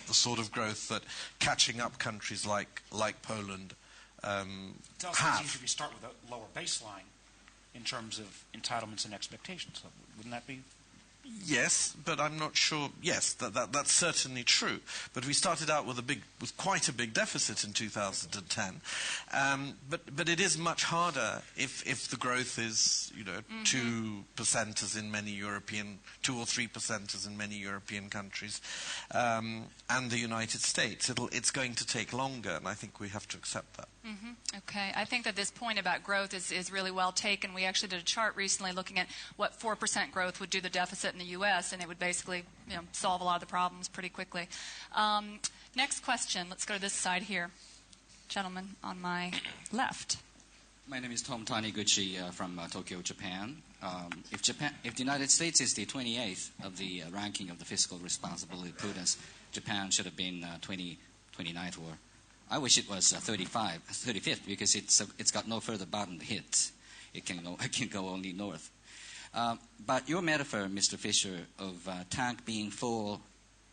the sort of growth that catching up countries like Poland It's also have. easier if you start with a lower baseline in terms of entitlements and expectations. So wouldn't that be? Yes, but I'm not sure. Yes, that's certainly true. But we started out with quite a big deficit in 2010. But it is much harder if the growth is 2% as in many European 2 or 3% as in many European countries, and the United States. It's going to take longer, and I think we have to accept that. Okay. I think that this point about growth is really well taken. We actually did a chart recently looking at what 4% growth would do the deficit in the U.S., and it would basically solve a lot of the problems pretty quickly. Next question. Let's go to this side here. Gentleman on my left. My name is Tom Taniguchi from Tokyo, Japan. If the United States is the 28th of the ranking of the fiscal responsibility prudence, Japan should have been 29th, or I wish it was 35th, because it's got no further bottom to hit. It can go only north. But your metaphor, Mr. Fisher, of tank being full,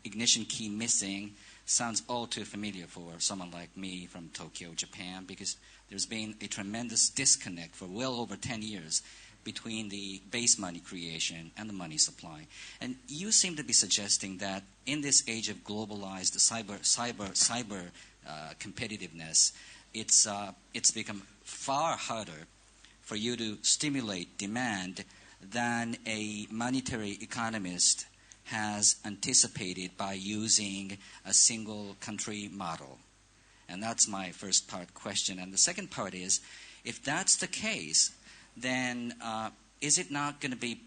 ignition key missing, sounds all too familiar for someone like me from Tokyo, Japan, because there's been a tremendous disconnect for well over 10 years between the base money creation and the money supply. And you seem to be suggesting that in this age of globalized cyber competitiveness, it's become far harder for you to stimulate demand than a monetary economist has anticipated by using a single country model. And that's my first part question. And the second part is, if that's the case, then is it not going to be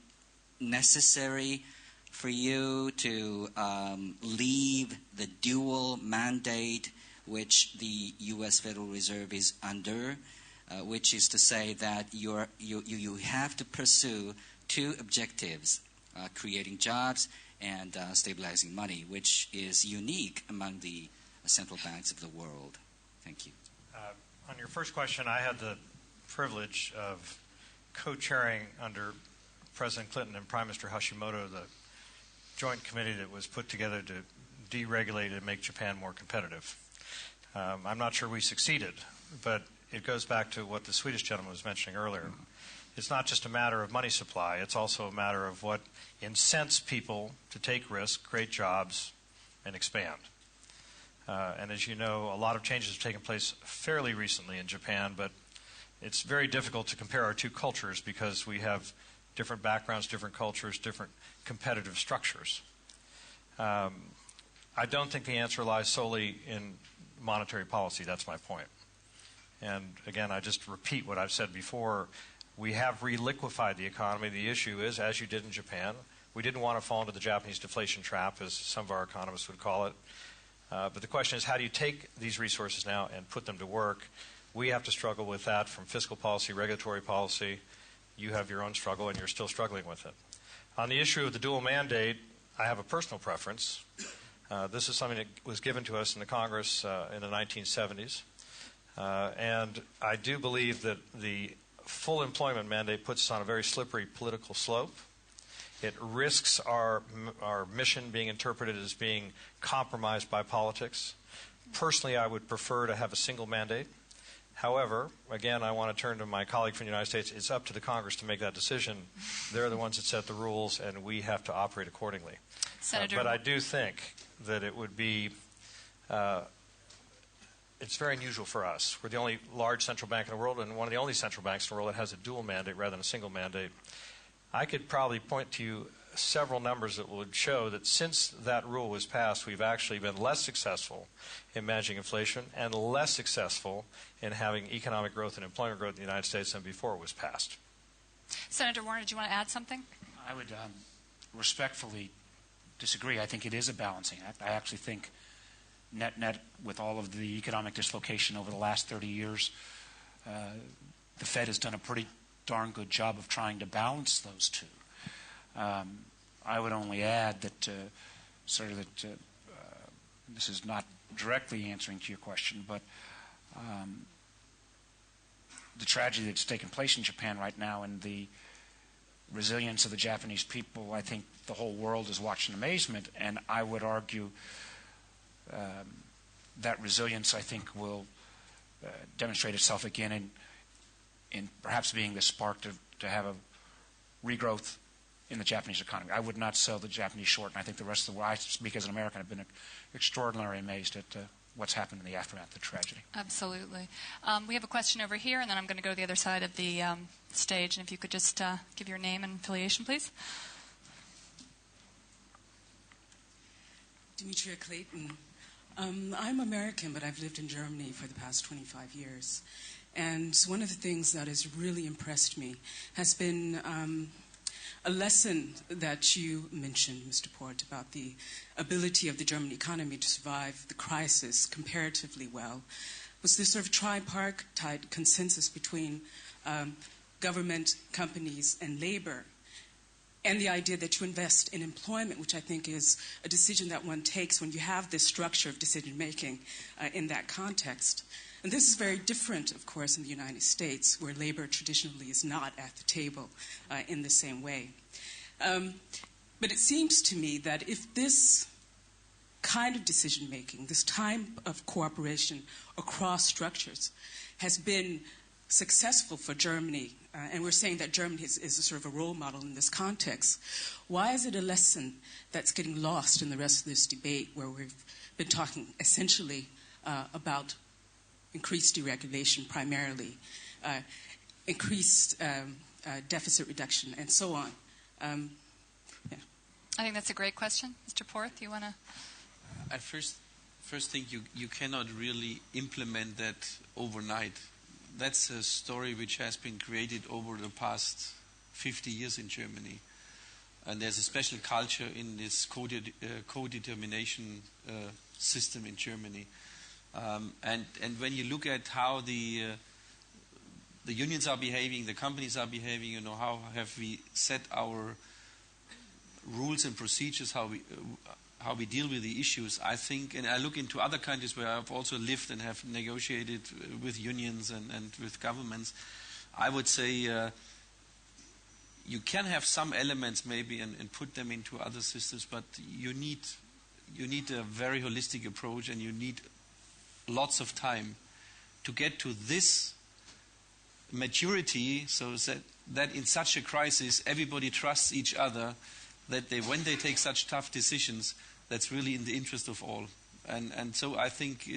necessary for you to leave the dual mandate which the U.S. Federal Reserve is under, which is to say that you have to pursue two objectives, creating jobs and stabilizing money, which is unique among the central banks of the world? Thank you. On your first question, I had the privilege of co-chairing under President Clinton and Prime Minister Hashimoto the joint committee that was put together to deregulate and make Japan more competitive. I'm not sure we succeeded, but it goes back to what the Swedish gentleman was mentioning earlier. It's not just a matter of money supply. It's also a matter of what incents people to take risks, create jobs, and expand. And as you know, a lot of changes have taken place fairly recently in Japan, but it's very difficult to compare our two cultures because we have different backgrounds, different cultures, different competitive structures. I don't think the answer lies solely in monetary policy. That's my point. And again, I just repeat what I've said before. We have reliquefied the economy. The issue is, as you did in Japan, we didn't want to fall into the Japanese deflation trap, as some of our economists would call it. But the question is, how do you take these resources now and put them to work? We have to struggle with that from fiscal policy, regulatory policy. You have your own struggle, and you're still struggling with it. On the issue of the dual mandate, I have a personal preference. This is something that was given to us in the Congress in the 1970s. And I do believe that the full employment mandate puts us on a very slippery political slope. It risks our mission being interpreted as being compromised by politics. Personally, I would prefer to have a single mandate. However, again, I want to turn to my colleague from the United States. It's up to the Congress to make that decision. They're the ones that set the rules, and we have to operate accordingly. But I do think that it would be it's very unusual for us. We're the only large central bank in the world and one of the only central banks in the world that has a dual mandate rather than a single mandate. I could probably point to you several numbers that would show that since that rule was passed, we've actually been less successful in managing inflation and less successful in having economic growth and employment growth in the United States than before it was passed. Senator Warner, did you want to add something? I would respectfully disagree. I think it is a balancing act. I actually think net, with all of the economic dislocation over the last 30 years, the Fed has done a pretty darn good job of trying to balance those two. I would only add that this is not directly answering to your question, but the tragedy that's taken place in Japan right now and the resilience of the Japanese people, I think the whole world is watching in amazement, and I would argue that resilience, I think, will demonstrate itself again in perhaps being the spark to have a regrowth in the Japanese economy. I would not sell the Japanese short, and I think the rest of the world, I speak as an American, have been extraordinarily amazed at what's happened in the aftermath of the tragedy. Absolutely. We have a question over here, and then I'm going to go to the other side of the stage, and if you could just give your name and affiliation, please. Demetria Clayton. I'm American, but I've lived in Germany for the past 25 years. And one of the things that has really impressed me has been a lesson that you mentioned, Mr. Porth, about the ability of the German economy to survive the crisis comparatively well, was this sort of tripartite consensus between government, companies, and labor, and the idea that you invest in employment, which I think is a decision that one takes when you have this structure of decision-making in that context. And this is very different, of course, in the United States, where labor traditionally is not at the table in the same way. But it seems to me that if this kind of decision-making, this type of cooperation across structures has been successful for Germany, and we're saying that Germany is a sort of a role model in this context, why is it a lesson that's getting lost in the rest of this debate where we've been talking essentially about increased deregulation primarily, increased deficit reduction, and so on? Yeah. I think that's a great question. Mr. Porth, you want to? I first think you cannot really implement that overnight. That's a story which has been created over the past 50 years in Germany. And there's a special culture in this codetermination system in Germany. And when you look at how the unions are behaving, the companies are behaving, how have we set our rules and procedures, how we deal with the issues, I think, and I look into other countries where I've also lived and have negotiated with unions and with governments, I would say you can have some elements maybe and put them into other systems, but you need a very holistic approach, and you need lots of time to get to this maturity, so that in such a crisis everybody trusts each other, that when they take such tough decisions, that's really in the interest of all. And so I think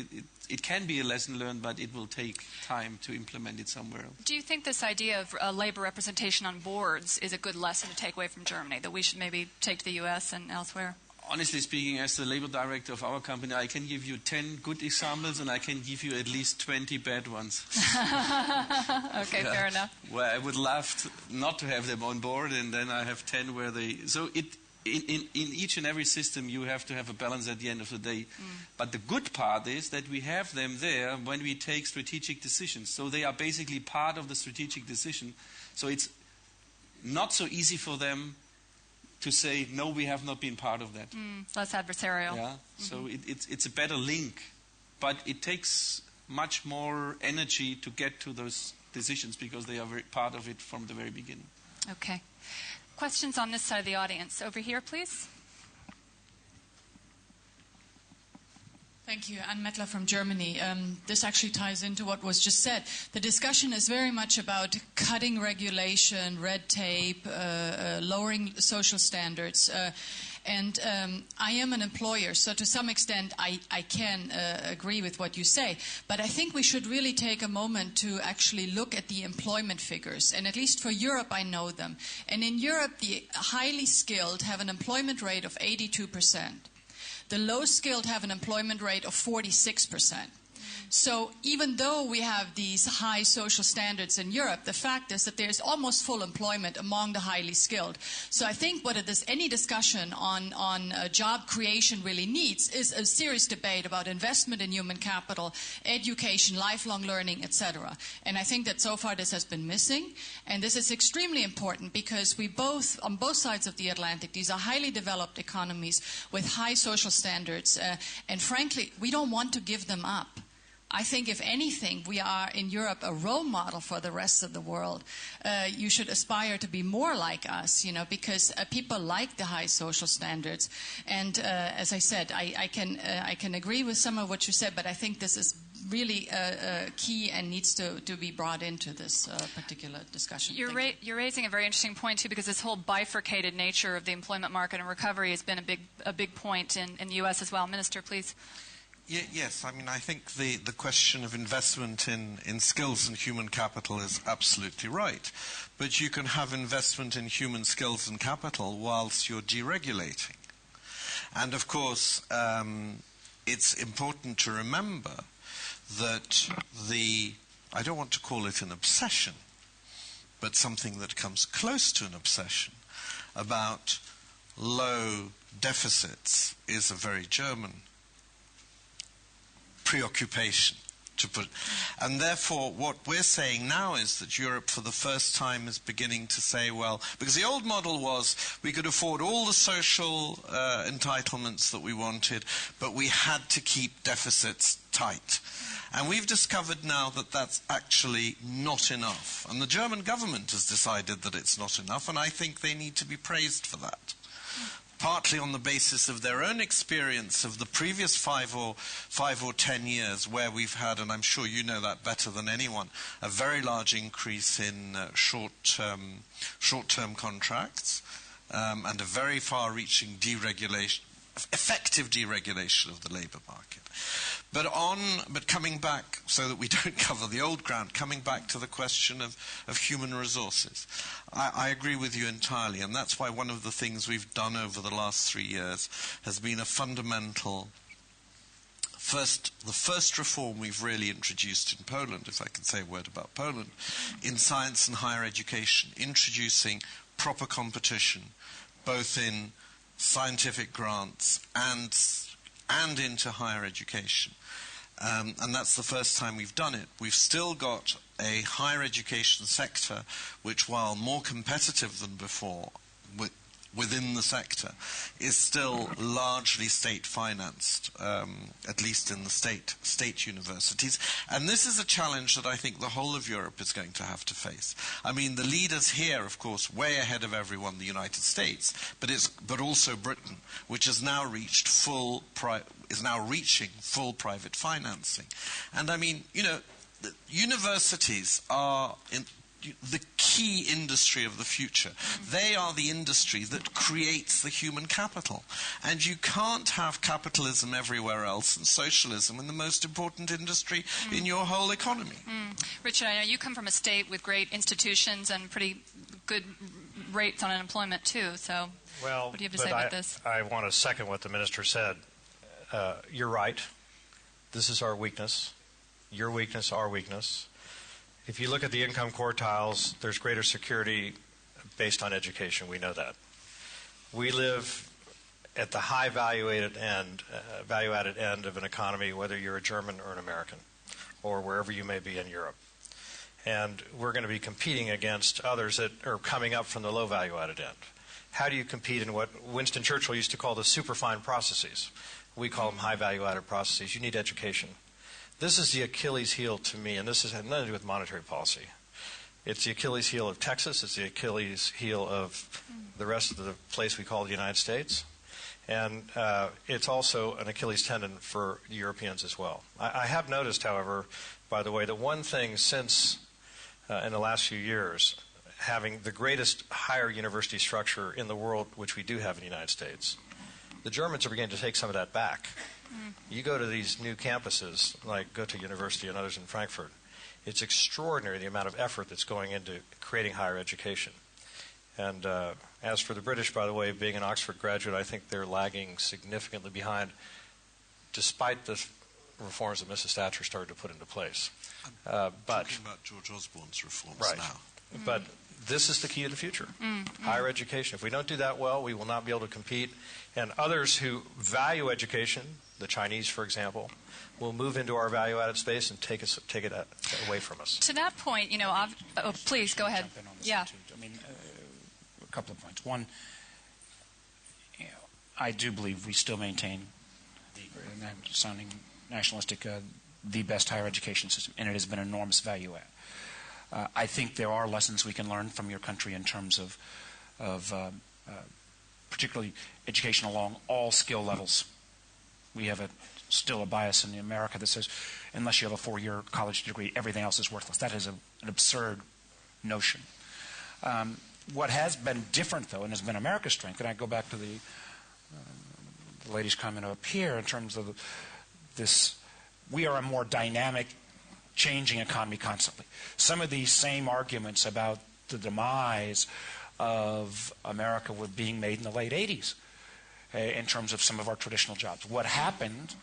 it can be a lesson learned, but it will take time to implement it somewhere else. Do you think this idea of labor representation on boards is a good lesson to take away from Germany, that we should maybe take to the U.S. and elsewhere? Honestly speaking, as the labor director of our company, I can give you 10 good examples, and I can give you at least 20 bad ones. Okay, fair enough. Where I would love not to have them on board, and then I have 10 where they... So in each and every system, you have to have a balance at the end of the day. But the good part is that we have them there when we take strategic decisions. So they are basically part of the strategic decision. So it's not so easy for them to say, no, we have not been part of that. Less adversarial. Yeah. So it's a better link. But it takes much more energy to get to those decisions because they are part of it from the very beginning. Okay. Questions on this side of the audience. Over here, please. Thank you. Anne Mettler from Germany. This actually ties into what was just said. The discussion is very much about cutting regulation, red tape, lowering social standards. And I am an employer, so to some extent I can agree with what you say. But I think we should really take a moment to actually look at the employment figures. And at least for Europe, I know them. And in Europe, the highly skilled have an employment rate of 82%. The low-skilled have an employment rate of 46%. So even though we have these high social standards in Europe, the fact is that there's almost full employment among the highly skilled. So I think what any discussion on job creation really needs is a serious debate about investment in human capital, education, lifelong learning, etc. And I think that so far this has been missing. And this is extremely important because on both sides of the Atlantic, these are highly developed economies with high social standards. And frankly, we don't want to give them up. I think, if anything, we are in Europe a role model for the rest of the world. You should aspire to be more like us, because people like the high social standards. And as I said, I can agree with some of what you said, but I think this is really key and needs to be brought into this particular discussion. You're raising a very interesting point, too, because this whole bifurcated nature of the employment market and recovery has been a big point in the U.S. as well. Minister, please. Yes, I mean, I think the question of investment in skills and human capital is absolutely right. But you can have investment in human skills and capital whilst you're deregulating. And, of course, it's important to remember that I don't want to call it an obsession, but something that comes close to an obsession about low deficits is a very German preoccupation, and therefore what we're saying now is that Europe for the first time is beginning to say, well, because the old model was we could afford all the social entitlements that we wanted, but we had to keep deficits tight. And we've discovered now that that's actually not enough. And the German government has decided that it's not enough, and I think they need to be praised for that. Partly on the basis of their own experience of the previous 5 or 10 years, where we've had, and I'm sure you know that better than anyone, a very large increase in short-term contracts and a very far-reaching deregulation, effective deregulation of the labour market. But coming back, so that we don't cover the old ground, coming back to the question of human resources, I agree with you entirely, and that's why one of the things we've done over the last 3 years has been a fundamental the first reform we've really introduced in Poland, if I can say a word about Poland, in science and higher education, introducing proper competition, both in scientific grants and into higher education. And that's the first time we've done it. We've still got a higher education sector which, while more competitive than before within the sector, is still largely state-financed, at least in the state universities. And this is a challenge that I think the whole of Europe is going to have to face. I mean, the leaders here, of course, way ahead of everyone, the United States, but also Britain, which has now reached reaching full private financing. And I mean, universities are the key industry of the future. They are the industry that creates the human capital. And you can't have capitalism everywhere else and socialism in the most important industry in your whole economy. Richard, I know you come from a state with great institutions and pretty good rates on unemployment too. So what do you have to say about this? I want to second what the minister said. You're right. This is our weakness. Your weakness, our weakness. If you look at the income quartiles, there's greater security based on education. We know that. We live at the high value-added end of an economy, whether you're a German or an American, or wherever you may be in Europe. And we're going to be competing against others that are coming up from the low value-added end. How do you compete in what Winston Churchill used to call the superfine processes? We call them high value-added processes. You need education. This is the Achilles heel to me, and this has had nothing to do with monetary policy. It's the Achilles heel of Texas. It's the Achilles heel of the rest of the place we call the United States. And it's also an Achilles tendon for Europeans as well. I have noticed, however, by the way, that one thing since in the last few years, having the greatest higher university structure in the world, which we do have in the United States, the Germans are beginning to take some of that back. You go to these new campuses, like Goethe University and others in Frankfurt, it's extraordinary the amount of effort that's going into creating higher education. And as for the British, by the way, being an Oxford graduate, I think they're lagging significantly behind, despite the reforms that Mrs. Thatcher started to put into place. Talking about George Osborne's reforms right. now. But this is the key to the future, higher education. If we don't do that well, we will not be able to compete. And others who value education, the Chinese, for example, will move into our value-added space and take it away from us. To that point, please go ahead. Yeah. I mean, a couple of points. One, I do believe we still maintain, sounding nationalistic, the best higher education system, and it has been an enormous value add. I think there are lessons we can learn from your country in terms of particularly education along all skill levels. We have still a bias in America that says unless you have a 4-year college degree, everything else is worthless. That is an absurd notion. What has been different, though, and has been America's strength, and I go back to the lady's comment up here in terms of this, we are a more dynamic, changing economy constantly. Some of these same arguments about the demise of America were being made in the late 80s in terms of some of our traditional jobs. What happened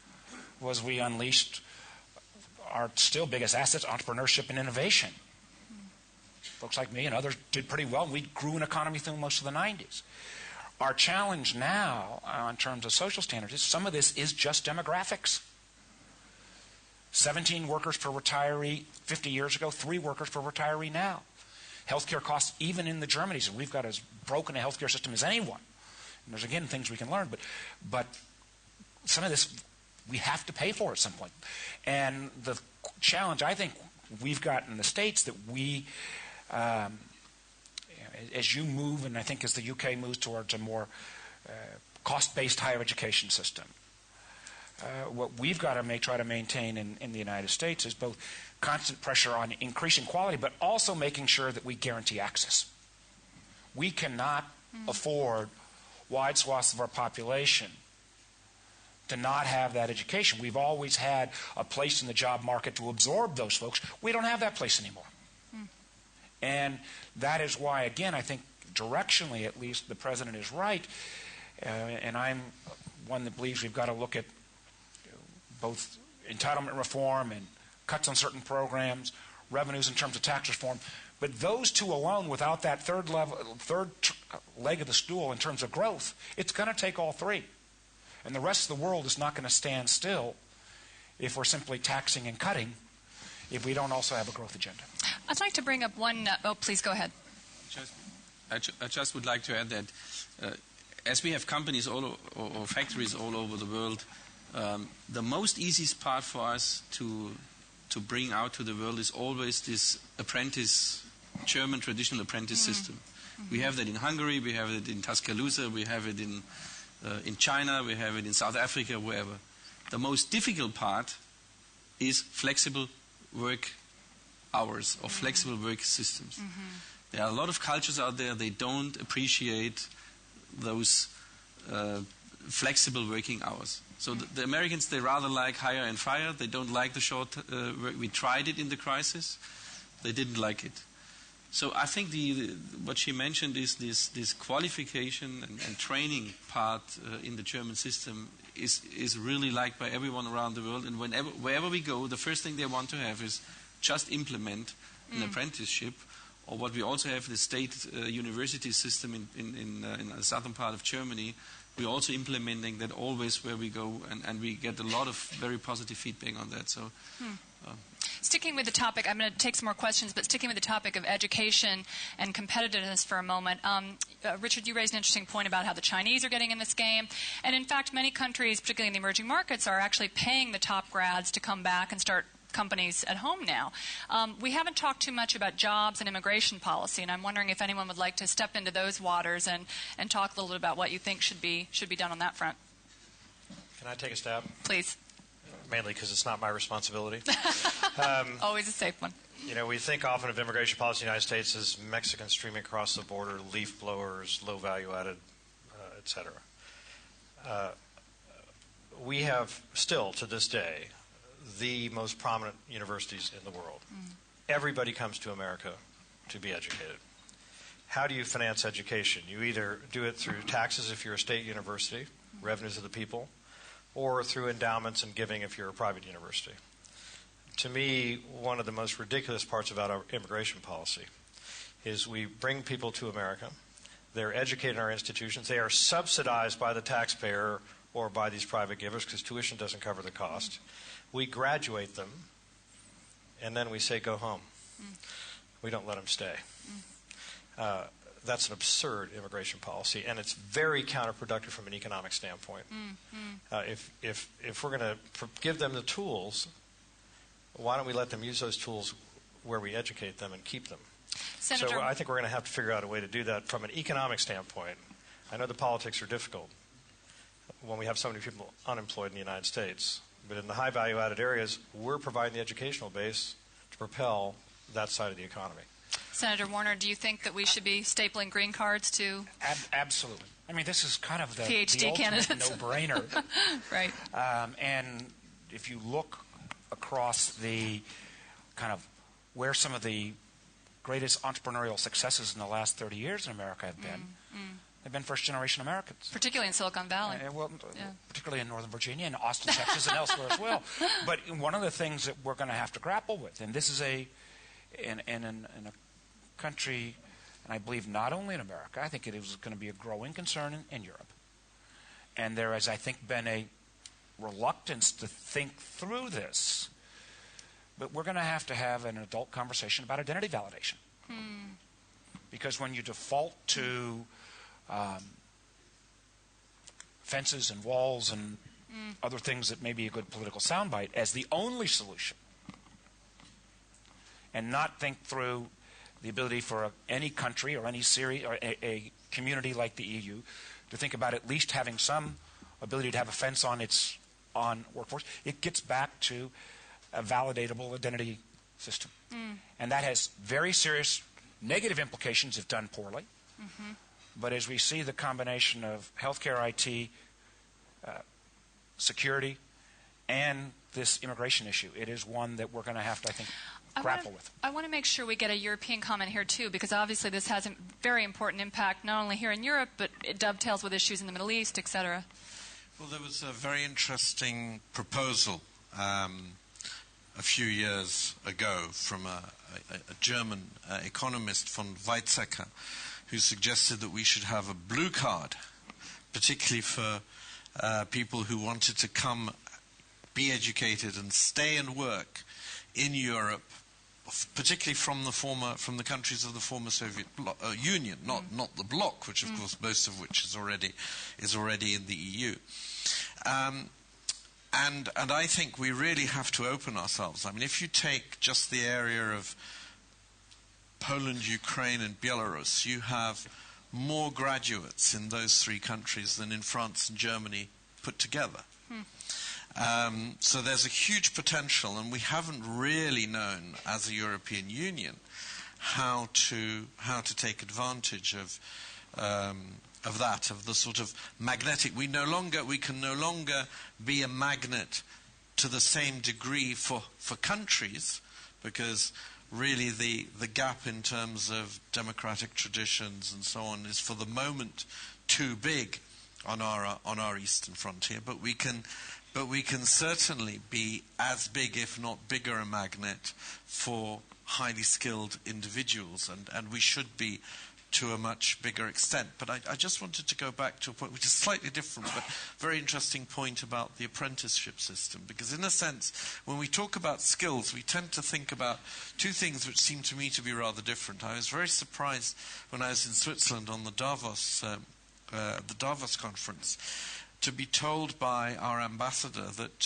was we unleashed our still biggest assets, entrepreneurship and innovation. Folks like me and others did pretty well. We grew an economy through most of the 90s. Our challenge now in terms of social standards is some of this is just demographics. 17 workers per retiree 50 years ago, 3 workers per retiree now. Healthcare costs, even in the Germanys, and we've got as broken a healthcare system as anyone. And there's, again, things we can learn, but some of this we have to pay for at some point. And the challenge I think we've got in the States that we, as you move, and I think as the UK moves towards a more cost-based higher education system, what we've got to try to maintain in the United States is both constant pressure on increasing quality, but also making sure that we guarantee access. We cannot afford wide swaths of our population to not have that education. We've always had a place in the job market to absorb those folks. We don't have that place anymore. And that is why, again, I think directionally at least the President is right, and I'm one that believes we've got to look at both entitlement reform and cuts on certain programs, revenues in terms of tax reform. But those two alone, without that third leg of the stool in terms of growth, it's going to take all three. And the rest of the world is not going to stand still if we're simply taxing and cutting, if we don't also have a growth agenda. I'd like to bring up one... please go ahead. I just would like to add that as we have companies or factories all over the world, the most easiest part for us to bring out to the world is always this German traditional apprentice system. We have that in Hungary, we have it in Tuscaloosa, we have it in China, we have it in South Africa, wherever. The most difficult part is flexible work hours or flexible work systems. There are a lot of cultures out there, they don't appreciate those flexible working hours. So the Americans, they rather like hire and fire. They don't like the short work. We tried it in the crisis. They didn't like it. So I think what she mentioned is this qualification and training part in the German system is really liked by everyone around the world. And wherever we go, the first thing they want to have is just implement an apprenticeship, or what we also have, the state university system in the southern part of Germany. We're also implementing that always where we go, and we get a lot of very positive feedback on that. So, sticking with the topic, I'm going to take some more questions, but sticking with the topic of education and competitiveness for a moment. Richard, you raised an interesting point about how the Chinese are getting in this game. And in fact, many countries, particularly in the emerging markets, are actually paying the top grads to come back and start companies at home now. We haven't talked too much about jobs and immigration policy, and I'm wondering if anyone would like to step into those waters and talk a little bit about what you think should be done on that front. Can I take a stab? Please. Mainly because it's not my responsibility. Always a safe one. You know, we think often of immigration policy in the United States as Mexicans streaming across the border, leaf blowers, low value added, et cetera. We have still, to this day, the most prominent universities in the world. Everybody comes to America to be educated. How do you finance education? You either do it through taxes if you're a state university, revenues of the people, or through endowments and giving if you're a private university. To me, one of the most ridiculous parts about our immigration policy is we bring people to America. They're educated in our institutions. They are subsidized by the taxpayer or by these private givers because tuition doesn't cover the cost. We graduate them, and then we say, go home. We don't let them stay. That's an absurd immigration policy, and it's very counterproductive from an economic standpoint. If we're going to give them the tools, why don't we let them use those tools where we educate them and keep them? Senator, so I think we're going to have to figure out a way to do that from an economic standpoint. I know the politics are difficult when we have so many people unemployed in the United States, but in the high value-added areas, we're providing the educational base to propel that side of the economy. Senator Warner, do you think that we should be stapling green cards to Absolutely. I mean, this is kind of the PhD candidates? No-brainer. Right. And if you look across the kind of where some of the greatest entrepreneurial successes in the last 30 years in America have been, they've been first-generation Americans. Particularly in Silicon Valley. Particularly in Northern Virginia and Austin, Texas, and elsewhere as well. But one of the things that we're going to have to grapple with, and this is in a country, and I believe not only in America, I think it is going to be a growing concern in Europe. And there has, I think, been a reluctance to think through this. But we're going to have an adult conversation about identity validation. Because when you default to fences and walls and other things that may be a good political soundbite as the only solution, and not think through the ability for any country or any series or a community like the EU to think about at least having some ability to have a fence on its workforce, it gets back to a validatable identity system. And that has very serious negative implications if done poorly. But as we see the combination of healthcare, IT, security, and this immigration issue, it is one that we're going to have to, I think, grapple with. I want to make sure we get a European comment here, too, because obviously this has a very important impact not only here in Europe, but it dovetails with issues in the Middle East, et cetera. Well, there was a very interesting proposal a few years ago from a German economist, von Weizsäcker, who suggested that we should have a blue card, particularly for people who wanted to come, be educated, and stay and work in Europe, particularly from the countries of the former Soviet Union, not the bloc, which of course most of which is already in the EU. And I think we really have to open ourselves. I mean, if you take just the area of Poland, Ukraine, and Belarus, you have more graduates in those three countries than in France and Germany put together. So there's a huge potential, and we haven't really known as a European Union how to take advantage of that, of the sort of magnetic. We can no longer be a magnet to the same degree for countries, because really the gap in terms of democratic traditions and so on is for the moment too big on our eastern frontier. But we can certainly be as big, if not bigger, a magnet for highly skilled individuals, and we should be to a much bigger extent. But I just wanted to go back to a point which is slightly different, but very interesting point about the apprenticeship system. Because in a sense, when we talk about skills, we tend to think about two things which seem to me to be rather different. I was very surprised when I was in Switzerland on the Davos conference to be told by our ambassador that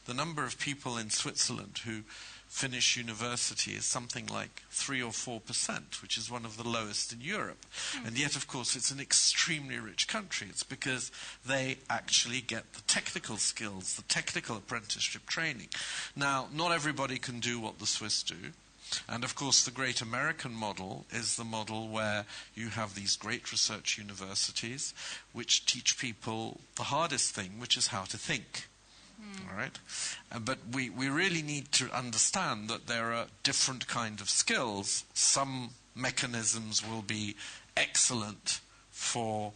the number of people in Switzerland who finish university is something like 3 or 4%, which is one of the lowest in Europe. And yet, of course, it's an extremely rich country. It's because they actually get the technical skills, the technical apprenticeship training. Now, not everybody can do what the Swiss do. And, of course, the great American model is the model where you have these great research universities which teach people the hardest thing, which is how to think. All right? But we really need to understand that there are different kind of skills. Some mechanisms will be excellent for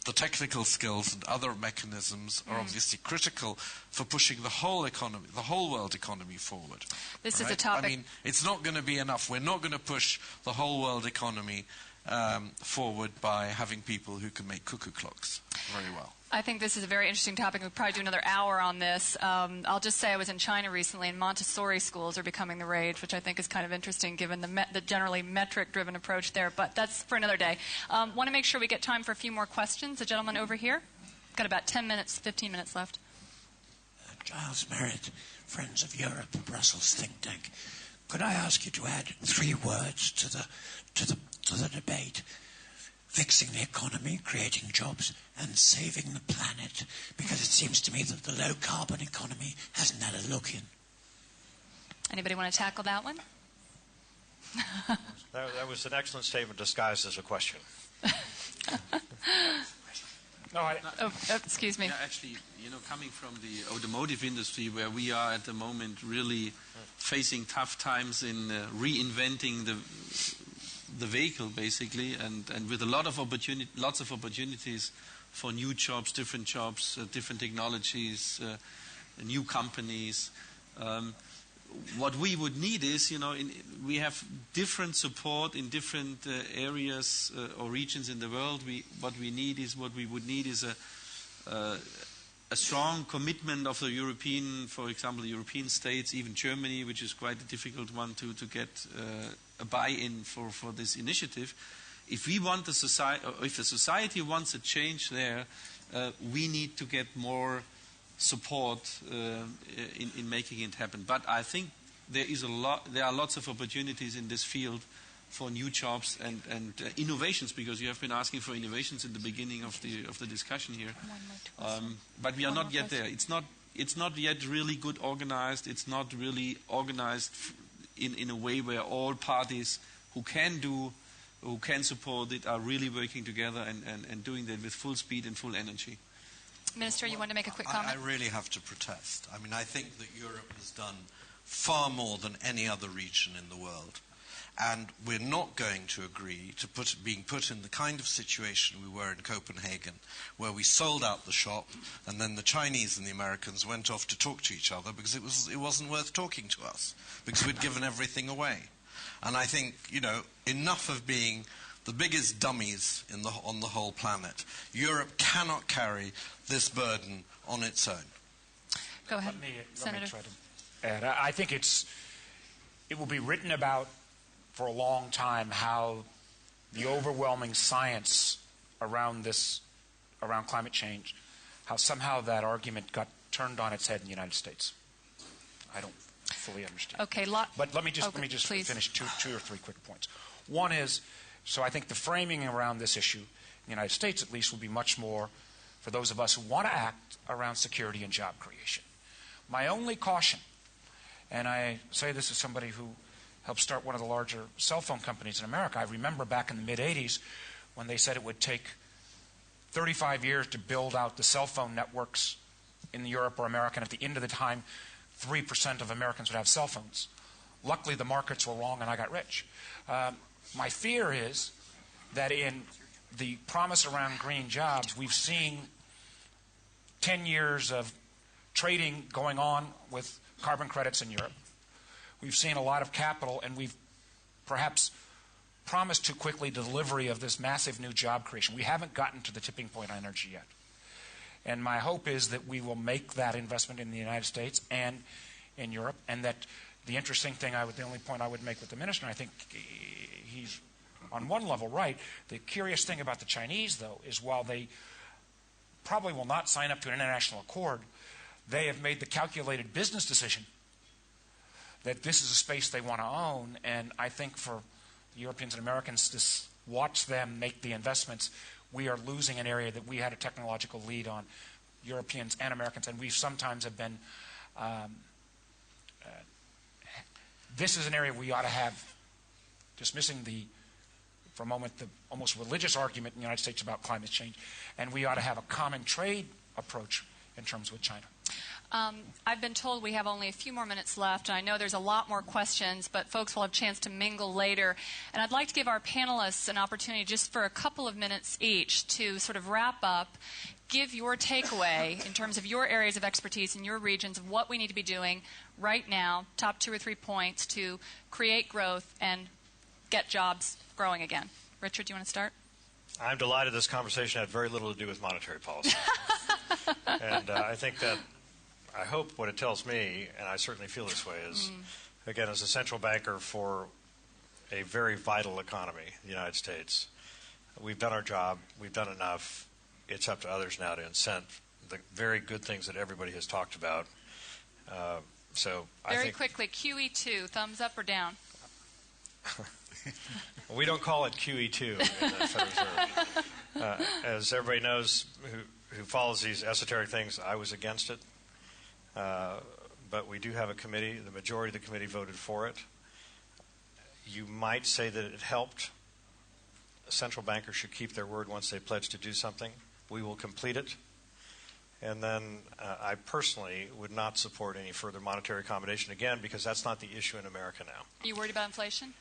the technical skills and other mechanisms are obviously critical for pushing the whole economy, the whole world economy forward. This is a topic. I mean, it's not going to be enough. We're not going to push the whole world economy forward by having people who can make cuckoo clocks very well. I think this is a very interesting topic. We'll probably do another hour on this. I'll just say I was in China recently, and Montessori schools are becoming the rage, which I think is kind of interesting given the generally metric-driven approach there. But that's for another day. Want to make sure we get time for a few more questions. The gentleman over here. Got about 10 minutes, 15 minutes left. Giles Merritt, Friends of Europe, Brussels think tank. Could I ask you to add 3 words to the debate? Fixing the economy, creating jobs, and saving the planet, because it seems to me that the low-carbon economy hasn't had a look in. Anybody want to tackle that one? That was an excellent statement disguised as a question. Excuse me. Yeah, actually, coming from the automotive industry, where we are at the moment really facing tough times in reinventing the vehicle, basically, and with a lot of lots of opportunities for new jobs, different technologies, new companies. What we would need is, we have different support in different areas or regions in the world. What we would need is a strong commitment of the European, for example, the European states, even Germany, which is quite a difficult one to get a buy-in for this initiative. If we want the society wants a change there, we need to get more support in making it happen. But I think there are lots of opportunities in this field for new jobs and innovations, because you have been asking for innovations in the beginning of the discussion here. But we are not yet there. It's not yet really good organized. It's not really organized in a way where all parties who can support it are really working together and doing that with full speed and full energy. Minister, you want to make a quick comment? I really have to protest. I mean, I think that Europe has done far more than any other region in the world. And we're not going to agree to being put in the kind of situation we were in Copenhagen, where we sold out the shop, and then the Chinese and the Americans went off to talk to each other because it wasn't worth talking to us, because we'd given everything away. And I think, enough of being the biggest dummies on the whole planet. Europe cannot carry this burden on its own. Go ahead, Senator. Let me try to add. I think it will be written about for a long time how the overwhelming science around climate change, how somehow that argument got turned on its head in the United States. I don't fully understand. Okay, but let me just finish two or three quick points. One is, so I think the framing around this issue in the United States, at least, will be much more for those of us who want to act around security and job creation. My only caution, and I say this as somebody who helped start one of the larger cell phone companies in America. I remember back in the mid-'80s when they said it would take 35 years to build out the cell phone networks in Europe or America, and at the end of the time, 3% of Americans would have cell phones. Luckily, the markets were wrong, and I got rich. My fear is that in the promise around green jobs, we've seen 10 years of trading going on with carbon credits in Europe. We've seen a lot of capital, and we've perhaps promised too quickly delivery of this massive new job creation. We haven't gotten to the tipping point on energy yet. And my hope is that we will make that investment in the United States and in Europe, and that the interesting thing, the only point I would make with the minister, and I think he's on one level right, the curious thing about the Chinese, though, is while they probably will not sign up to an international accord, they have made the calculated business decision that this is a space they want to own, and I think for the Europeans and Americans to watch them make the investments, we are losing an area that we had a technological lead on, Europeans and Americans, and we sometimes have been, this is an area we ought to have, dismissing for a moment, the almost religious argument in the United States about climate change, and we ought to have a common trade approach in terms with China. I've been told we have only a few more minutes left, and I know there's a lot more questions, but folks will have a chance to mingle later. And I'd like to give our panelists an opportunity just for a couple of minutes each to sort of wrap up, give your takeaway in terms of your areas of expertise in your regions of what we need to be doing right now, top 2 or 3 points to create growth and get jobs growing again. Richard, do you want to start? I'm delighted this conversation had very little to do with monetary policy. And I think that, I hope what it tells me, and I certainly feel this way, is, again, as a central banker for a very vital economy, the United States, we've done our job, we've done enough. It's up to others now to incent the very good things that everybody has talked about. I think quickly, QE2, thumbs up or down? We don't call it QE2 in the Federal Reserve. As everybody knows who follows these esoteric things, I was against it. But we do have a committee. The majority of the committee voted for it. You might say that it helped. Central bankers should keep their word once they pledge to do something. We will complete it. And then I personally would not support any further monetary accommodation again, because that's not the issue in America now. Are you worried about inflation?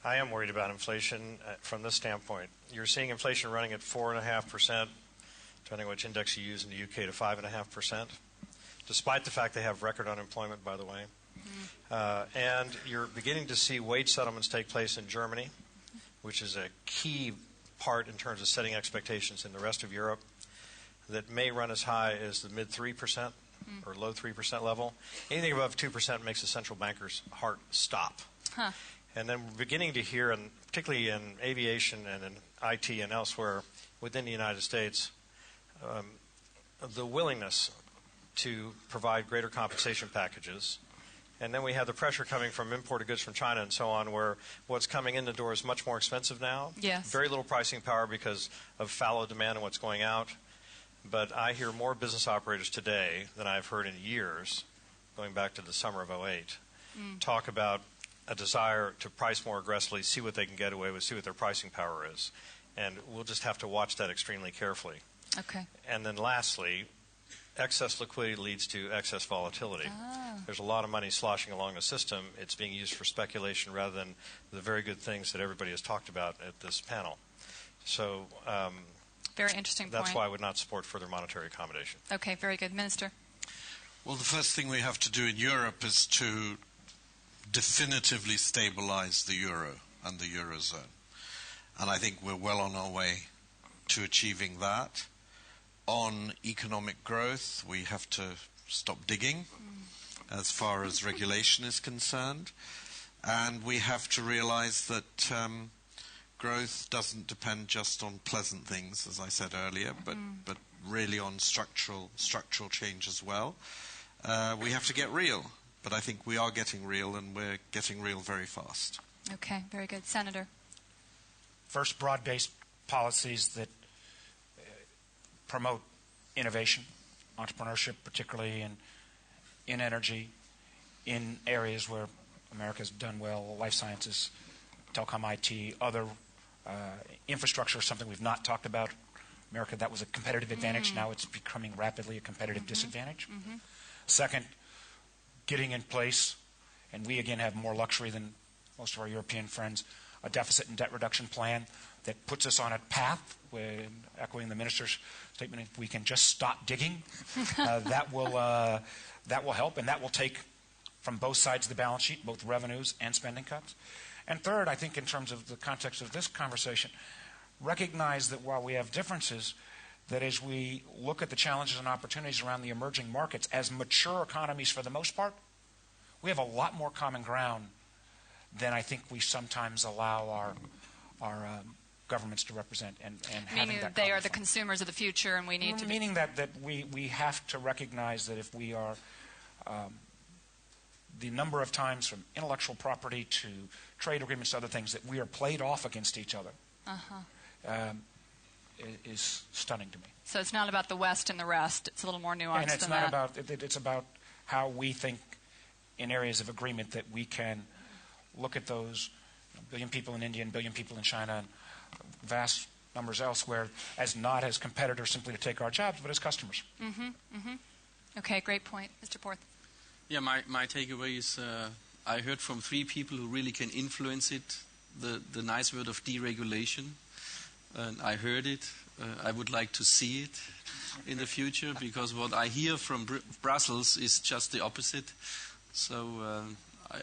I am worried about inflation from this standpoint. You're seeing inflation running at 4.5%, depending on which index you use in the UK, to 5.5%, despite the fact they have record unemployment, by the way. And you're beginning to see wage settlements take place in Germany, which is a key part in terms of setting expectations in the rest of Europe, that may run as high as the mid 3% or low 3% level. Anything above 2% makes a central banker's heart stop. And then we're beginning to hear, and particularly in aviation and in IT and elsewhere within the United States, the willingness to provide greater compensation packages. And then we have the pressure coming from imported goods from China and so on, where what's coming in the door is much more expensive now. Yes. Very little pricing power because of fallow demand and what's going out. But I hear more business operators today than I've heard in years, going back to the summer of 2008, talk about a desire to price more aggressively, see what they can get away with, see what their pricing power is. And we'll just have to watch that extremely carefully. Okay. And then lastly, excess liquidity leads to excess volatility. There's a lot of money sloshing along the system. It's being used for speculation rather than the very good things that everybody has talked about at this panel. So very interesting point. That's why I would not support further monetary accommodation. Okay, very good. Minister? Well, the first thing we have to do in Europe is to definitively stabilize the euro and the eurozone. And I think we're well on our way to achieving that. On economic growth, we have to stop digging as far as regulation is concerned. And we have to realize that growth doesn't depend just on pleasant things, as I said earlier, but really on structural change as well. We have to get real, but I think we are getting real, and we're getting real very fast. Okay, very good. Senator? First, broad-based policies that promote innovation, entrepreneurship, particularly in energy, in areas where America's done well, life sciences, telecom, IT, other infrastructure, something we've not talked about. America, that was a competitive advantage. Now it's becoming rapidly a competitive disadvantage. Second, getting in place, and we again have more luxury than most of our European friends, a deficit and debt reduction plan that puts us on a path, echoing the minister's statement, if we can just stop digging, that will help, and that will take from both sides of the balance sheet, both revenues and spending cuts. And third, I think in terms of the context of this conversation, recognize that while we have differences, that as we look at the challenges and opportunities around the emerging markets, as mature economies for the most part, we have a lot more common ground than I think we sometimes allow our governments to represent. And meaning that they are the consumers of the future, and we need to... Meaning that we have to recognize that if we are... the number of times from intellectual property to trade agreements to other things that we are played off against each other is stunning to me. So it's not about the West and the rest. It's a little more nuanced and it's than not that. It's about how we think in areas of agreement that we can look at those billion people in India and billion people in China and vast numbers elsewhere as not as competitors simply to take our jobs, but as customers. Okay, great point. Mr. Porth. Yeah, my takeaway is I heard from 3 people who really can influence it, the nice word of deregulation. And I heard it. I would like to see it in the future, because what I hear from Brussels is just the opposite. So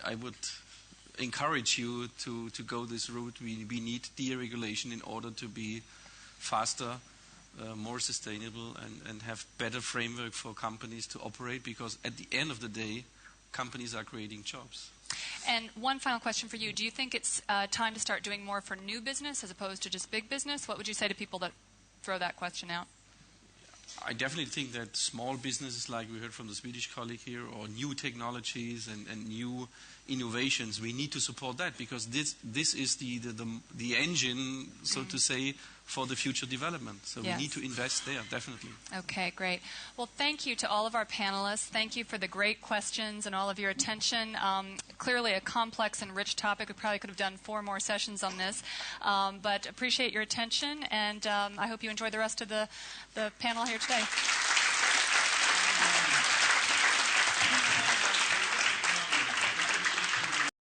I would encourage you to go this route. We need deregulation in order to be faster, more sustainable, and have better framework for companies to operate, because at the end of the day, companies are creating jobs. And one final question for you. Do you think it's time to start doing more for new business as opposed to just big business? What would you say to people that throw that question out? I definitely think that small businesses, like we heard from the Swedish colleague here, or new technologies and new innovations, we need to support that, because this is the engine, so to say, for the future development. So yes. We need to invest there, definitely. Okay, great. Well, thank you to all of our panelists. Thank you for the great questions and all of your attention. Clearly a complex and rich topic. We probably could have done 4 more sessions on this. But appreciate your attention, and I hope you enjoy the rest of the panel here today.